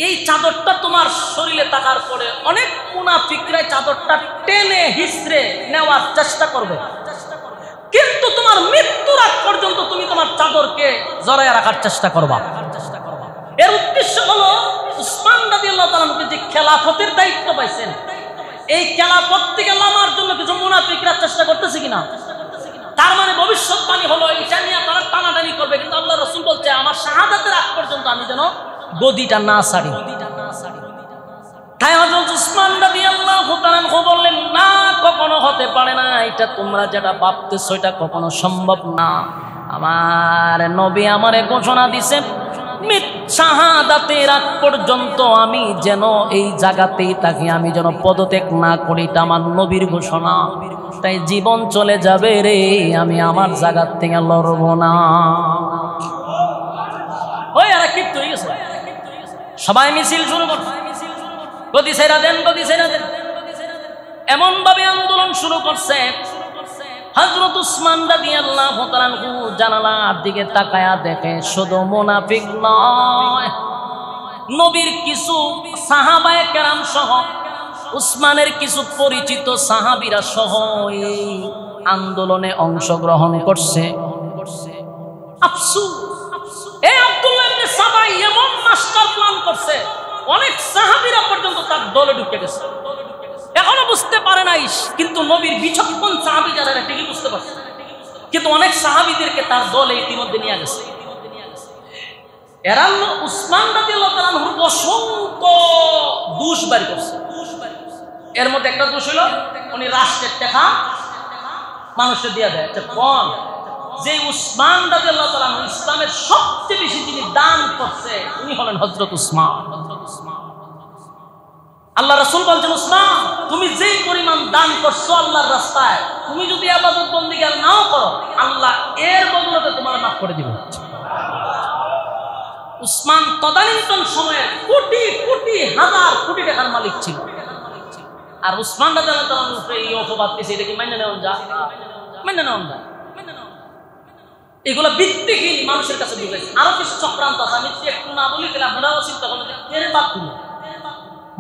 এই চাদরটা তোমার শরীরে থাকার পরে অনেক মুনাফিকরা চাদরটা টেনে হিসড়ে নেওয়ার চেষ্টা করবে, কিন্তু তোমার মৃত্যুর আগ পর্যন্ত তুমি তোমার চাদরকে জড়ায় রাখার চেষ্টা করবা। এর উদ্দেশ্য হলো উসমান রাদিয়াল্লাহু তাআলাকে যে খেলাফতের দায়িত্ব পাইছেন, এই খেলাফত থেকে নামার জন্য কিছু মুনাফিকরা চেষ্টা করতেছে কিনা। তার মানে ভবিষ্যৎবাণী হলো এটা নিয়ে তারা টানাটানি করবে, কিন্তু আল্লাহ রাসূল বলছে আমার শাহাদাতের আগ পর্যন্ত আমি যেন গদিটা না ছাড়ি। তাই হযরত উসমান রাদিয়াল্লাহু তাআলা বললেন না, কখনো হতে পারে না, এটা তোমরা যেটা ভাবতেছো এটা কখনো সম্ভব না। আমার নবী আমারে ঘোষণা দিয়েছেন শাহাদাতের আগ পর্যন্ত আমি যেন এই জায়গাতেই থাকি, আমি যেন পদত্যাগ না করি, এটা আমার নবীর ঘোষণা। তাই জীবন চলে যাবে রে, আমি আমার জায়গার থেকে লড়বো না। ওই আর কি হয়ে গেছে, সবাই মিছিল শুরু করছে, গদি ছেড়া দেন, গদি ছেড়া দেন, এমন ভাবে আন্দোলন শুরু করছে। হযরত উসমান রাদিয়াল্লাহু তাআলা আনহু জানালার দিকে তাকায়া দেখে শুধু মুনাফিক নয়, নবীর কিছু সাহাবায়ে কেরাম সহ উসমানের কিছু পরিচিত সাহাবীরা সহ এই আন্দোলনে অংশগ্রহণ করছে। আফসোস, এই আব্দুল্লাহ ইবনে সাবাই এমন মাস্টার প্ল্যান করছে, অনেক সাহাবীরা পর্যন্ত তার দলে ঢুকে গেছে, এখনো বুঝতে পারে নাই, কিন্তু নবীর বিচক্ষণ সাহাবী যারা ঠিকই বুঝতে পারছে, কিন্তু অনেক সাহাবীদেরকে তার দলে ইতিমধ্যে নিয়ে গেছে। এরা উসমান রাদিয়াল্লাহু তাআলা আনহুর অসংখ্য দোষ বাড়ি করছে। এর মধ্যে একটা দোষ হলো উনি রাষ্ট্রের টাকা মানুষকে দিয়ে দেয়। কোন যে উসমান রাদিয়াল্লাহু তাআলা আনহু ইসলামের সবচেয়ে বেশি যিনি দান করছে উনি হলেন হযরত উসমান। আল্লাহ রাসূল বলছেন, উসমান তুমি যেই পরিমাণ দান করছো আল্লাহর রাস্তায়, তুমি যদি ইবাদত বন্দেগী নাও করো, আল্লাহ এর বদলে তোমার মাফ করে দিবেন। উসমান তদানীন্তন সময়ের কোটি কোটি হাজার কোটি টাকার মালিক ছিল, আর উসমান রাদিয়াল্লাহু তাআলা আনহু এই অপবাদ দিয়েছে, এটা কি মেনে নেওয়া যায়? মেনে নেওয়া যায়? এগুলো ভিত্তিহীন মানুষের কাছে ঢুকেছে। আরো কিছু চক্রান্ত আছে, আমি একটু না বলি তাহলে আপনারাও চিন্তা করেন যে কেন বাদ দিল,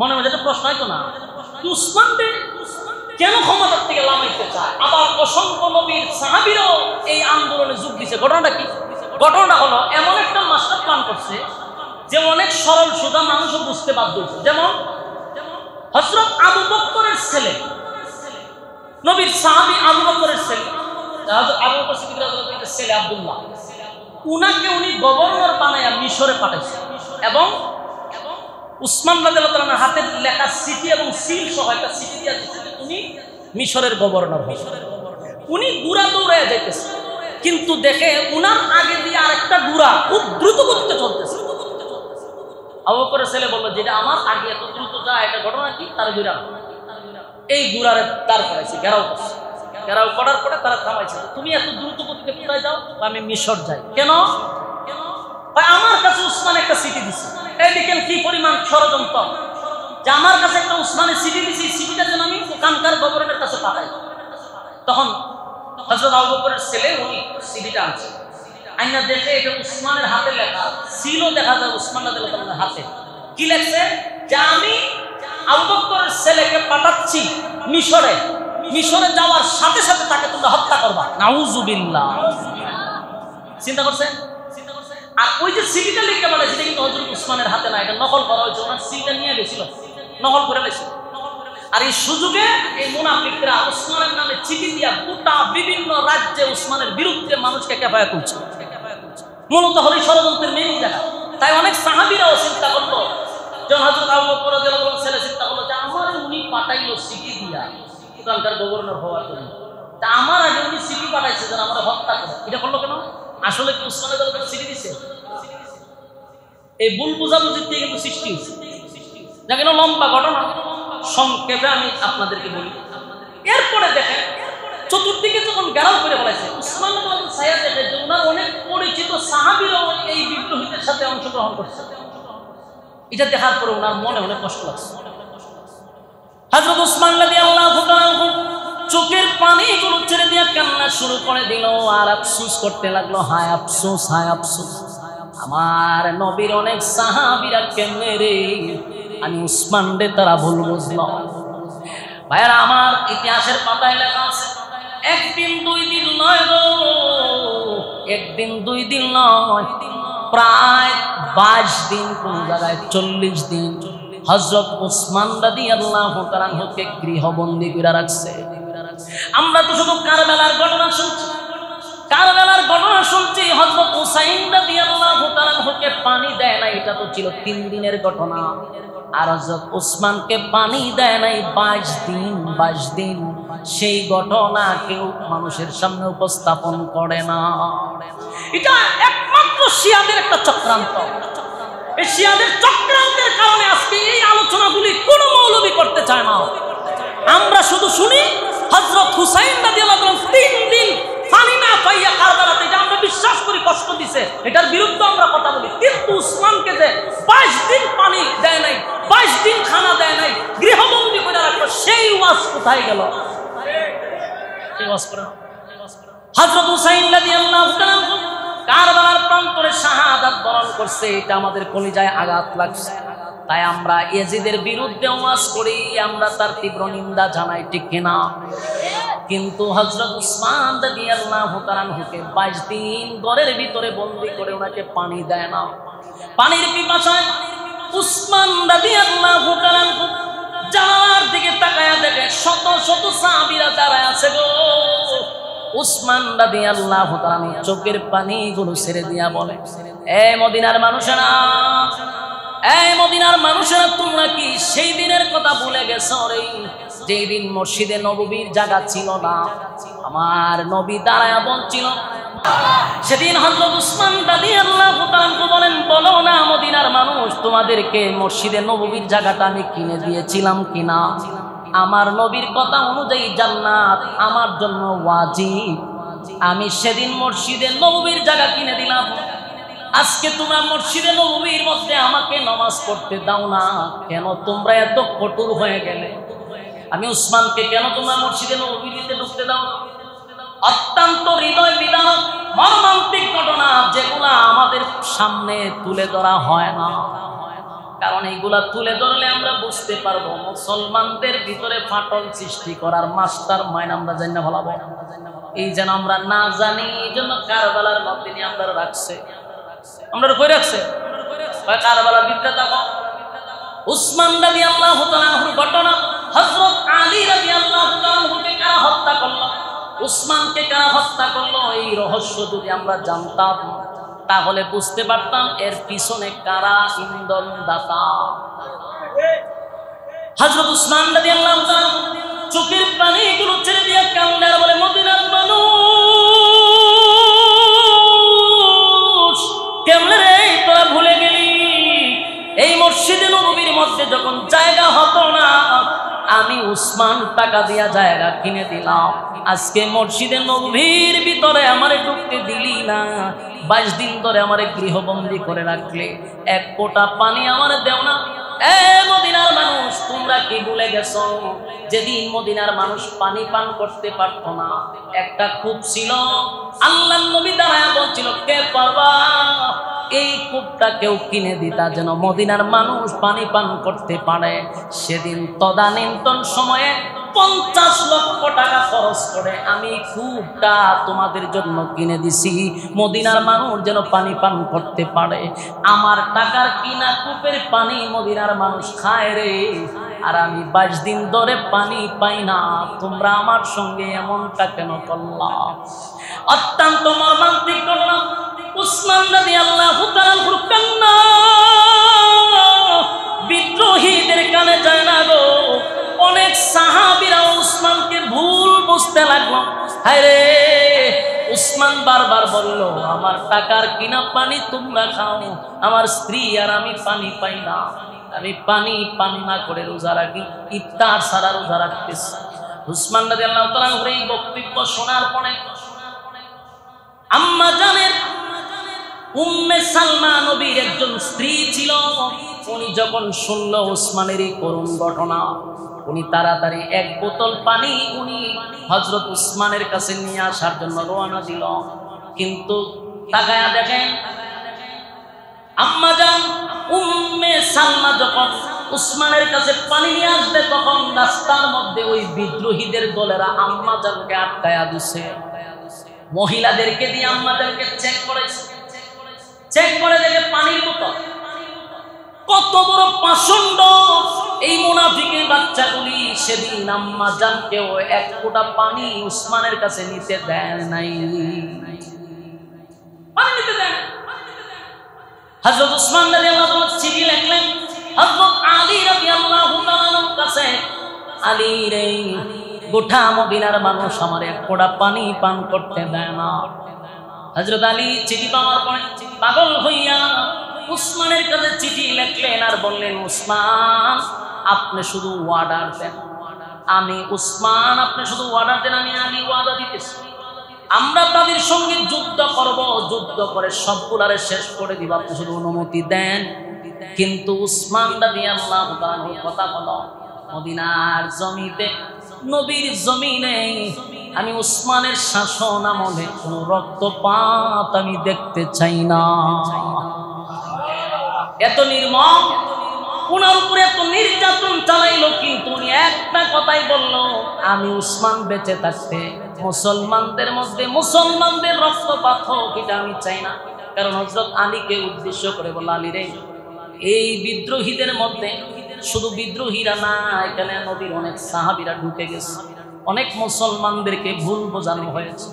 মনে মধ্যে একটা প্রশ্ন হয়তো না, উসমান কেন ক্ষমতার থেকে লামাইতে চায়? আবার অসংখ্য নবীর সাহাবীরাও এই আন্দোলনে যোগ দিছে। ঘটনাটা কি? ঘটনাটা হলো এমন একটা মাস্টার প্ল্যান করছে যে অনেক সরল সোজা মানুষও বুঝতে বাধ্য হয়েছে। যেমন হযরত আবু বকরের ছেলে, নবীর সাহাবী আবু বকরের ছেলে, আবু বকর সিদ্দিক রাদিয়াল্লাহু তাআলার ছেলে আব্দুল্লাহ, উনাকে উনি গভর্নর বানায়া মিশরে পাঠাইছে, এবং উসমান রাদিয়াল্লাহু তাআলার হাতের লেখা চিঠি এবং সিল সহ একটা চিঠি দিয়া দিয়েছে যে উনি মিশরের গভর্নর হবেন। উনি গুড়া দৌড়ায় যাইতেছে, কিন্তু দেখে উনার আগে দিয়ে আরেকটা গুড়া খুব দ্রুত গতিতে চলতেছে। আবু বকরের ছেলে বলল, যেটা আমার আগে এত দ্রুত যায় এটা ঘটনা কি? তারা গুড়া এই গুড়ারে দাঁড় করাইছে, ঘেরাও করছে, ঘেরাও করার পরে তারা থামাইছে, তুমি এত দ্রুত গতিতে কোথায় যাও? আমি মিশর যাই। কেন? আমার কাছে উসমান একটা চিঠি দিছে। এই দেখেন কি পরিমাণ ষড়যন্ত্র, যে আমার কাছে একটা উসমানের চিঠি দিছি, চিঠিটা যেন আমি ওখানকার গভর্নরের কাছে পাঠাই। তখন হযরত আবু বকরের ছেলে উনি চিঠিটা আনছে, আইনা দেখে এটা উসমানের হাতে লেখা, সিলও দেখা যায় উসমান রাদিয়াল্লাহু তাআলার হাতে। কি লেখছে? যে আমি আবু বকরের ছেলেকে পাঠাচ্ছি মিশরে, মিশরে যাওয়ার সাথে সাথে তাকে তোমরা হত্যা করবা। নাউজুবিল্লাহ। চিন্তা করছেন? আর ওই যে সিলটা লিখে পাঠাইছে এটা কিন্তু হযরত উসমানের হাতে না, এটা নকল করা হয়েছে, ওনার সিলটা নিয়ে গেছিল, নকল করে লেছিল। আর এই সুযোগে এই মুনাফিকরা উসমানের নামে চিঠি দিয়া গোটা বিভিন্ন রাজ্যে উসমানের বিরুদ্ধে মানুষকে কেফায়া করছে। মূলত হলো ষড়যন্ত্রের মেইন জায়গা। তাই অনেক সাহাবীরাও চিন্তা করলো, যখন হযরত আবু বকর রাদিয়াল্লাহু তাআলার ছেলে চিন্তা করলো যে আমার উনি পাঠাইলো চিঠি দিয়া ওখানকার গভর্নর হওয়ার জন্য, তা আমার আগে উনি চিঠি পাঠাইছে যেন আমরা হত্যা করে, এটা করলো কেন? আসলে কি উসমান রাদিয়াল্লাহু তাআলা চিঠি দিছে? এই ভুল বুঝাবুঝির থেকে কিন্তু সৃষ্টি হয়েছে। যা কেন লম্বা ঘটনা, সংক্ষেপে আমি আপনাদেরকে বলি। এরপরে দেখেন চতুর্দিকে যখন ঘেরাও করে বলেছে, উসমান রাদিয়াল্লাহু ছায়া দেখে যে ওনার অনেক পরিচিত সাহাবীরাও এই বিদ্রোহীদের সাথে অংশগ্রহণ করছে। এটা দেখার পরে ওনার মনে অনেক কষ্ট লাগছে। হযরত উসমান রাদিয়াল্লাহু তাআলা চোখের পানিগুলো ছেড়ে দিয়ে কান্না শুরু করে দিল, আর আফসোস করতে লাগলো, হায় আফসোস, হায় আফসোস, আমার নবীর অনেক সাহাবীরা কেমনে রে, আমি উসমান রে তারা ভুল বুঝলো। ভাইয়ারা আমার, ইতিহাসের পাতায় লেখা আছে, একদিন দুই দিন নয় গো, একদিন দুই দিন নয়, প্রায় 22 দিন, কোন জায়গায় 40 দিন হযরত উসমান রাদিয়াল্লাহু তাআলা আনহুকে গৃহবন্দী করে রাখছে। আমরা তো শুধু কারবালার ঘটনা শুনছি, কারবালার ঘটনা শুনছি, হযরত হুসাইন রাদিয়াল্লাহু তাআলা আনহুকে পানি দেয় না, এটা তো ছিল 3 দিনের ঘটনা। আর হযরত উসমানকে পানি দেয় নাই 22 দিন, 22 দিন। সেই ঘটনা কেউ মানুষের সামনে উপস্থাপন করে না। এটা একমাত্র শিয়াদের একটা চক্রান্ত। এই শিয়াদের চক্রান্তের কারণে আজকে এই আলোচনাগুলি কোনো মৌলবী করতে চায় না। আমরা শুধু শুনি, হযরত হুসাইন রাদিয়াল্লাহু তাআলা 3 দিন পানি না পাইয়া কারবালাতে, এটা আমরা বিশ্বাস করি কষ্ট দিছে, এটার বিরুদ্ধে আমরা কথা বলি, কিন্তু উসমানকে যে 22 দিন পানি দেয় নাই, 22 দিন খানা দেয় নাই, গৃহবন্দী করে রাখলো, সেই ওয়াজ কোথায় গেল? সেই ওয়াজ করে হযরত হুসাইন রাদিয়াল্লাহু তাআলা কারবালার প্রান্তরে শাহাদাত বরণ করছে, এটা আমাদের কলিজায় আঘাত লাগছে। তাই আমরা ইয়াজিদের বিরুদ্ধে ওয়াজ করি, আমরা তার তীব্র নিন্দা জানাই, ঠিক কিনা? কিন্তু হযরত উসমান রাদিয়াল্লাহু তাআলা হুকে 22 দিন ঘরের ভিতরে বন্দী করে ওনাকে পানি দেয় না। পানির পিপাসায় উসমান রাদিয়াল্লাহু তাআলা জানালার দিকে তাকায়া দেখে শত শত সাহাবীরা দাঁড়ায় আছে গো। উসমান রাদিয়াল্লাহু তাআলা চোখের পানিগুলো ছেড়ে দিয়া বলে, এ মদিনার মানুষেরা, এই মদিনার মানুষেরা, তোমরা কি সেই দিনের কথা ভুলে গেছো রে, যেই দিন মসজিদে নববীর জায়গা ছিল না, আমার নবী দাঁড়ায়া বলছিল। সেদিন হযরত উসমান রাদিয়াল্লাহু তাআলা বলেন, বলো না মদিনার মানুষ, তোমাদেরকে মসজিদে নববীর জায়গাটা আমি কিনে দিয়েছিলাম কিনা? আমার নবীর কথা অনুযায়ী জান্নাত আমার জন্য ওয়াজিব, আমি সেদিন মসজিদে নববীর জায়গা কিনে দিলাম। আজকে তোমরা মসজিদে নববীর মধ্যে আমাকে নামাজ পড়তে দাও না কেন? তোমরা এত কঠোর হয়ে গেলে। আমি উসমানকে কেন তোমরা মসজিদে নববীতে ঢুকতে দাও না? অত্যন্ত হৃদয় বিদারক মর্মান্তিক ঘটনা, যেগুলা আমাদের সামনে তুলে ধরা হয় না, কারণ এইগুলা তুলে ধরলে আমরা বুঝতে পারবো মুসলমানদের ভিতরে ফাটল সৃষ্টি করার মাস্টার মাইন্ড আমরা জানি না ভালো। এই যেন আমরা না জানি, এই জন্য কারবালার মধ্যে নিয়ে আমরা রাখছে, আমরা কই রাখছে কারবালার বিদ্যাটা। উসমান রাদিয়াল্লাহু তাআলার ঘটনা, হযরত আলী রাদিয়াল্লাহু তাআলাকে কারা হত্যা করলো, উসমানকে কারা হত্যা করলো, এই রহস্য যদি আমরা জানতাম তাহলে বুঝতে পারতাম এর পিছনে কারা ইন্ধন দাতা। হযরত উসমান রাদিয়াল্লাহু তাআলা চোখের পানিগুলো ছেড়ে দিয়ে কান্দে আর বলে, মদিনার মানুষ, কেমনে রে তোরা ভুলে গেলি? এই মসজিদে নববীর মধ্যে যখন জায়গা হতো না, আমি উসমান টাকা দিয়া জায়গা কিনে দিলাম। আজকে মসজিদে নববীর ভিতরে আমারে ঢুকতে দিলি না, 22 দিন ধরে আমারে গৃহবন্দী করে রাখলে, এক ফোঁটা পানি আমারে দেও না। এ মদিনার মানুষ, তোমরা কি ভুলে গেছো যেদিন মদিনার মানুষ পানি পান করতে পারতো না? একটা কূপ ছিল, আল্লাহর নবী দাঁড়ায়া বলছিল, কে পারবা এই কূপটা কেউ কিনে দিতা যেন মদিনার মানুষ পানি পান করতে পারে? সেদিন তদানীন্তন সময়ে 50 লক্ষ টাকা খরচ করে আমি কূপটা তোমাদের জন্য কিনে দিছি, মদিনার মানুষ যেন পানি পান করতে পারে। আমার টাকার কিনা কূপের পানি মদিনার মানুষ খায় রে, আর আমি 22 দিন ধরে পানি পাই না। তোমরা আমার সঙ্গে এমনটা কেন করলা? অত্যন্ত মর্মান্তিক ঘটনা। উসমান রাদিয়াল্লাহু তাআলার কান্না বিদ্রোহীদের কানে যায় না গো। অনেক সাহাবীরা উসমানকে ভুল বুঝতে লাগলো। হায় রে, উসমান বারবার বলল, আমার টাকার কিনা পানি তোমরা খাও, আমার স্ত্রী আর আমি পানি পাই না, আমি পানি পান না করে রোজা রাখি, ইফতার ছাড়া রোজা রাখতেছি। উসমান রাদিয়াল্লাহু তাআলা এই বক্তব্য শোনার পরে আম্মা জানের উম্মে সালমা নবীর একজন স্ত্রী ছিল, উনি যখন শুনল উসমানের এই করুণ ঘটনা, উনি তাড়াতাড়ি এক বোতল পানি উনি হযরত উসমানের কাছে নিয়ে আসার জন্য রওনা দিল। কিন্তু তাকায়া দেখেন আম্মা জান উম্মে সালমা যখন উসমানের কাছে পানি নিয়ে আসবে, তখন রাস্তার মধ্যে ওই বিদ্রোহীদের দলেরা আম্মা জানকে আটকায়া দিছে। মহিলাদেরকে দিয়ে আম্মা জানকে চেক করে দেখে পানির বোতল। কত বড় পাষণ্ড এই মুনাফিকের বাচ্চাগুলি! সেদিন আম্মা জানকেও এক ফোঁটা পানি উসমানের কাছে নিতে দেয় নাই, পানি নিতে দেয়। হযরত উসমান রাদিয়াল্লাহু তাআলা চিঠি লিখলেন হযরত আলী রাদিয়াল্লাহু তাআলার কাছে, আলী রে, গোটা মদিনার মানুষ আমার এক ফোঁটা পানি পান করতে দেয় না। হযরত আলী চিঠি পাওয়ার পরে পাগল হইয়া উসমানের কাছে চিঠি লিখলেন আর বললেন, উসমান, আপনি শুধু অর্ডার দেন, আমি উসমান, আপনি শুধু ওয়াদা দেন, আমি আলী ওয়াদা দিতেছি, আমরা তাদের সঙ্গে যুদ্ধ করব, যুদ্ধ করে সবগুলারে শেষ করে দিব, আপনি শুধু অনুমতি দেন। কিন্তু উসমান রাদিয়াল্লাহু তাআলা কথা বলো, মদিনার জমিতে, নবীর জমিনে আমি উসমানের শাসন আমলে কোনো রক্তপাত আমি দেখতে চাই না। এত নির্মম, ওনার উপরে এত নির্যাতন চালাইলো, কিন্তু উনি একটা কথাই বললো, আমি উসমান বেঁচে থাকতে মুসলমানদের মধ্যে মুসলমানদের রক্তপাত হোক এটা আমি চাই না। কারণ হযরত আলীকে উদ্দেশ্য করে বলল, আলী রে, এই বিদ্রোহীদের মধ্যে শুধু বিদ্রোহীরা না, এখানে নবীর অনেক সাহাবীরা ঢুকে গেছে, অনেক মুসলমানদেরকে ভুল বোঝানো হয়েছে,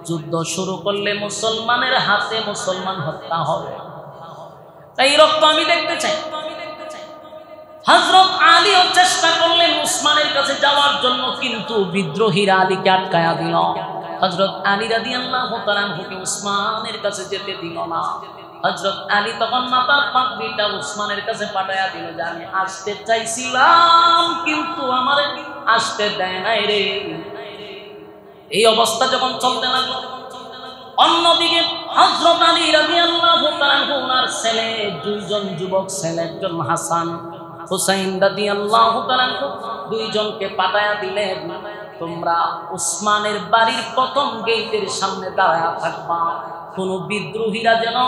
যুদ্ধ শুরু করলে মুসলমানের হাতে মুসলমান হত্যা হবে, তাই রক্ত আমি দেখতে চাই। হযরত আলীও চেষ্টা করলেন উসমানের কাছে যাওয়ার জন্য, কিন্তু বিদ্রোহীরা আলীকে আটকায়া দিল। হযরত আলী রাদিয়াল্লাহু তাআলা হুকে উসমানের কাছে যেতে দিল না। হযরত আলী তখন মাথার পাগড়িটা উসমানের কাছে পাঠায়া দিল যে আমি আসতে চাইছিলাম কিন্তু আমার আসতে দেয় নাই রে। এই অবস্থা যখন চলতে লাগলো, অন্যদিকে হযরত আলী রাদিয়াল্লাহু তাআলা ওনার ছেলে, দুইজন যুবক ছেলে, একজন হাসান, হুসাইন রাদিয়াল্লাহু তাআলা, দুইজনকে পাঠায়া দিলেন, তোমরা উসমানের বাড়ির প্রথম গেটের সামনে দাঁড়ায়া থাকবা, কোন বিদ্রোহীরা যেন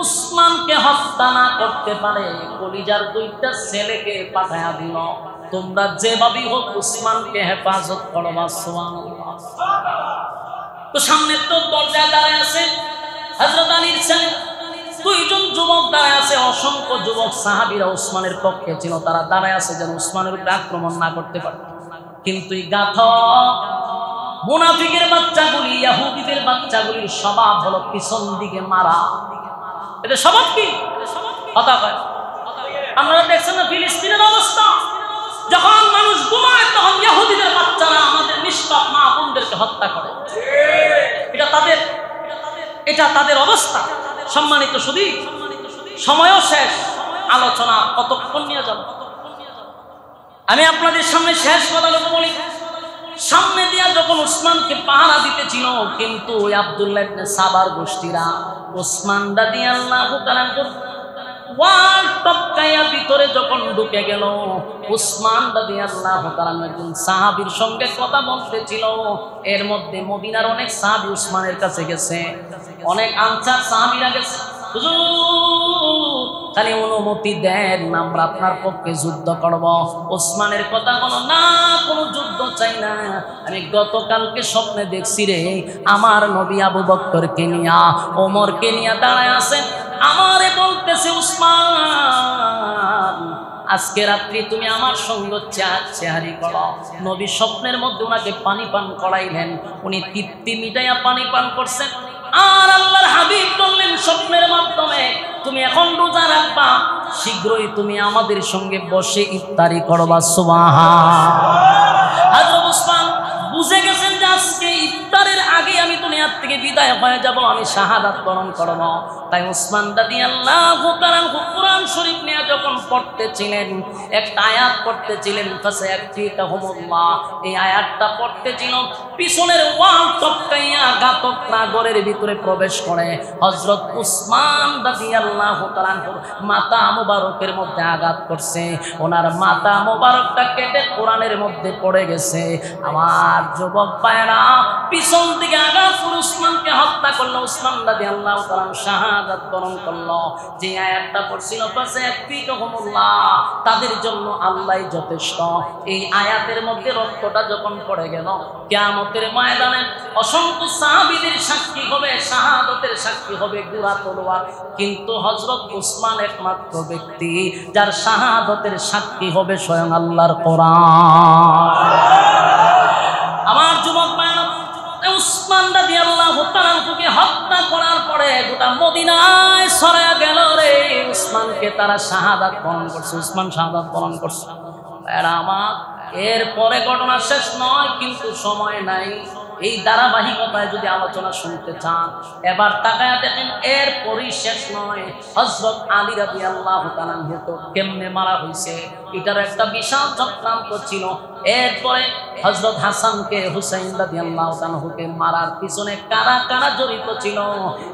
উসমানকে হত্যা না করতে পারে। কলিজার দুইটা ছেলেকে পাঠায়া দিল, তোমরা যেভাবেই হোক উসমানকে হেফাজত করবা। সুবহানাল্লাহ। তো সামনে তো দরজায় দাঁড়ায় আছে হযরত আলীর ছেলে, দুইজন যুবক দাঁড়ায় আছে, অসংখ্য যুবক সাহাবীরা উসমানের পক্ষে ছিল, তারা দাঁড়ায় আছে যেন উসমানের উপরে আক্রমণ না করতে পারে। কিন্তু এই গাথক মুনাফিকের বাচ্চাগুলি, ইহুদিদের বাচ্চাগুলির স্বভাব হলো পিছন দিকে মারা। এটা স্বভাব কি? কথা কয়। আপনারা দেখছেন না ফিলিস্তিনের অবস্থা, যখন মানুষ ঘুমায় তখন ইহুদিদের বাচ্চারা আমাদের নিষ্পাপ মা বোনদেরকে হত্যা করে। এটা তাদের অবস্থা। সম্মানিত শুধু সময়ও শেষ, আলোচনা কতক্ষণ নিয়ে যাব। আমি আপনাদের সামনে শেষ কথাগুলো বলি। সামনে দিয়া যখন উসমানকে পাহারা দিতেছিল, কিন্তু আব্দুল্লাহ ইবনে সাবার গোষ্ঠীরা উসমান রাদিয়াল্লাহু তাআলা ওয়াল টপকায়া ভিতরে যখন ঢুকে গেল, উসমান রাদিয়াল্লাহু তাআলা একজন সাহাবীর সঙ্গে কথা বলতেছিল। এর মধ্যে মদিনার অনেক সাহাবী উসমানের কাছে গেছে, অনেক আনসার সাহাবীরা গেছে, হুজুর খালি অনুমতি দেন, আমরা আপনার পক্ষে যুদ্ধ করব। ওসমানের কথা বলো না, কোনো যুদ্ধ চাই না, আমি গতকালকে স্বপ্নে দেখছি রে, আমার নবী আবু বকরকে নিয়া, ওমরকে নিয়া দাঁড়ায় আছে, আমারে বলতেছে উসমান আজকে রাত্রি তুমি আমার সঙ্গে চেহারি করো। নবী স্বপ্নের মধ্যে ওনাকে পানি পান করাইলেন, উনি তৃপ্তি মিটাইয়া পানি পান করছেন। আর আল্লাহর হাবিব বললেন স্বপ্নের মাধ্যমে, তুমি এখন রোজা রাখবা, শীঘ্রই তুমি আমাদের সঙ্গে বসে ইফতারি করবা। সুবহানাল্লাহ। হযরত উসমান বুঝে গেছেন যে আজকে ইফতারের আগে আমি দুনিয়া থেকে বিদায় হয়ে যাব, আমি শাহাদাত বরণ করব। তাই উসমান রাদিয়াল্লাহু তাআলা কুরআন শরীফ নিয়ে যখন পড়তেছিলেন, একটা আয়াত পড়তেছিলেন, ফাসায়াকফিকাহুমুল্লাহ, এই আয়াতটা পড়তেছিল, পিছনের ওয়াল টপকাইয়া ঘাতকরা ঘরের ভিতরে প্রবেশ করে হযরত উসমান রাদিয়াল্লাহু তাআলা মাথা মোবারকের মধ্যে আঘাত করছে, ওনার মাথা মোবারকটা কেটে কোরআনের মধ্যে পড়ে গেছে। আমার যুবক ভাইরা, পিছন থেকে আঘাত করে উসমানকে হত্যা করলো, উসমান রাদিয়াল্লাহু তাআলা শাহাদাত বরণ করলো। যে আয়াতটা পড়ছিল ফাসায়াকফিকাহুমুল্লাহ, তাদের জন্য আল্লাহই যথেষ্ট, এই আয়াতের মধ্যে রক্তটা যখন পড়ে গেল, কিয়ামতের ময়দানে অসংখ্য সাহাবীদের সাক্ষী হবে, শাহাদাতের সাক্ষী হবে গুরা তলোয়ার, কিন্তু হযরত উসমান একমাত্র ব্যক্তি যার শাহাদাতের সাক্ষী হবে স্বয়ং আল্লাহর কোরআন। আমার যুবক ভাইরা, উসমান রাদিয়াল্লাহু তাআলাকে হত্যা করার পরে গোটা মদিনায় ছড়ায়া গেল রে, উসমানকে তারা শাহাদাত বরণ করছে, উসমান শাহাদাত বরণ করছে। আমার এরপরে ঘটনা শেষ নয়, কিন্তু সময় নাই। এই ধারাবাহিকতায় যদি আলোচনা শুনতে চান এবার তাকায়া দেখেন এরপরই শেষ নয়। হযরত আলী রাদিয়াল্লাহু তাআলা আনহু কেমনে মারা হয়েছে এটার একটা বিশাল চক্রান্ত ছিল। এরপরে হযরত হাসানকে হুসাইন রাদিয়াল্লাহু তাআলা আনহুকে মারার পিছনে কারা কারা জড়িত ছিল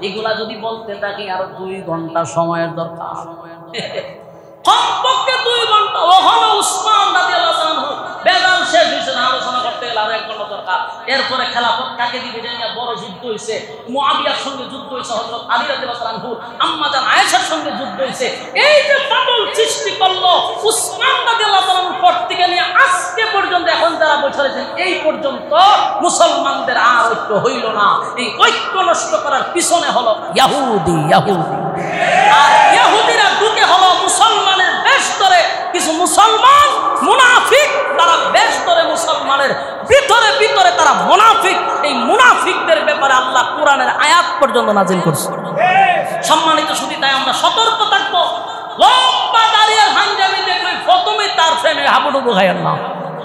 এগুলা যদি বলতে থাকি আরো 2 ঘন্টা সময়ের দরকার, কমপক্ষে 2 ঘন্টা। ওখানে উসমান রাদিয়াল্লাহু তাআলা আনহু বেদাল শেষ হয়েছে না, আলোচনা করতে গেলে আরো 1 ঘন্টা দরকার। এরপরে খেলাফত কাকে দিবে জানি বড় যুদ্ধ হয়েছে, মুআবিয়ার সঙ্গে যুদ্ধ হয়েছে, হযরত আলী রাদিয়াল্লাহু তাআলা আনহু আম্মা জান আয়েশার সঙ্গে যুদ্ধ হয়েছে। এই যে ফাটল সৃষ্টি করলো উসমান রাদিয়াল্লাহু তাআলা আনহু পর থেকে নিয়ে আজকে পর্যন্ত এখন যারা বসে আছেন এই পর্যন্ত মুসলমানদের আর ঐক্য হইল না। এই ঐক্য নষ্ট করার পিছনে হলো ইহুদি। আর ইহুদিরা ঢুকে হলো মুসলমানের বেশ ধরে, কিছু মুসলমান মুনাফিক তারা বেশ ধরে মুসলমানের ভিতরে ভিতরে তারা মুনাফিক। এই মুনাফিকদের ব্যাপারে আল্লাহ কোরআনের আয়াত পর্যন্ত নাজিল করছে। সম্মানিত শুধু তাই আমরা সতর্ক থাকবো। লম্বা দাঁড়িয়ে হাঙ্গামি দেখলে প্রথমে তার ফ্রেমে হাবুডুবু খাইয়েন না।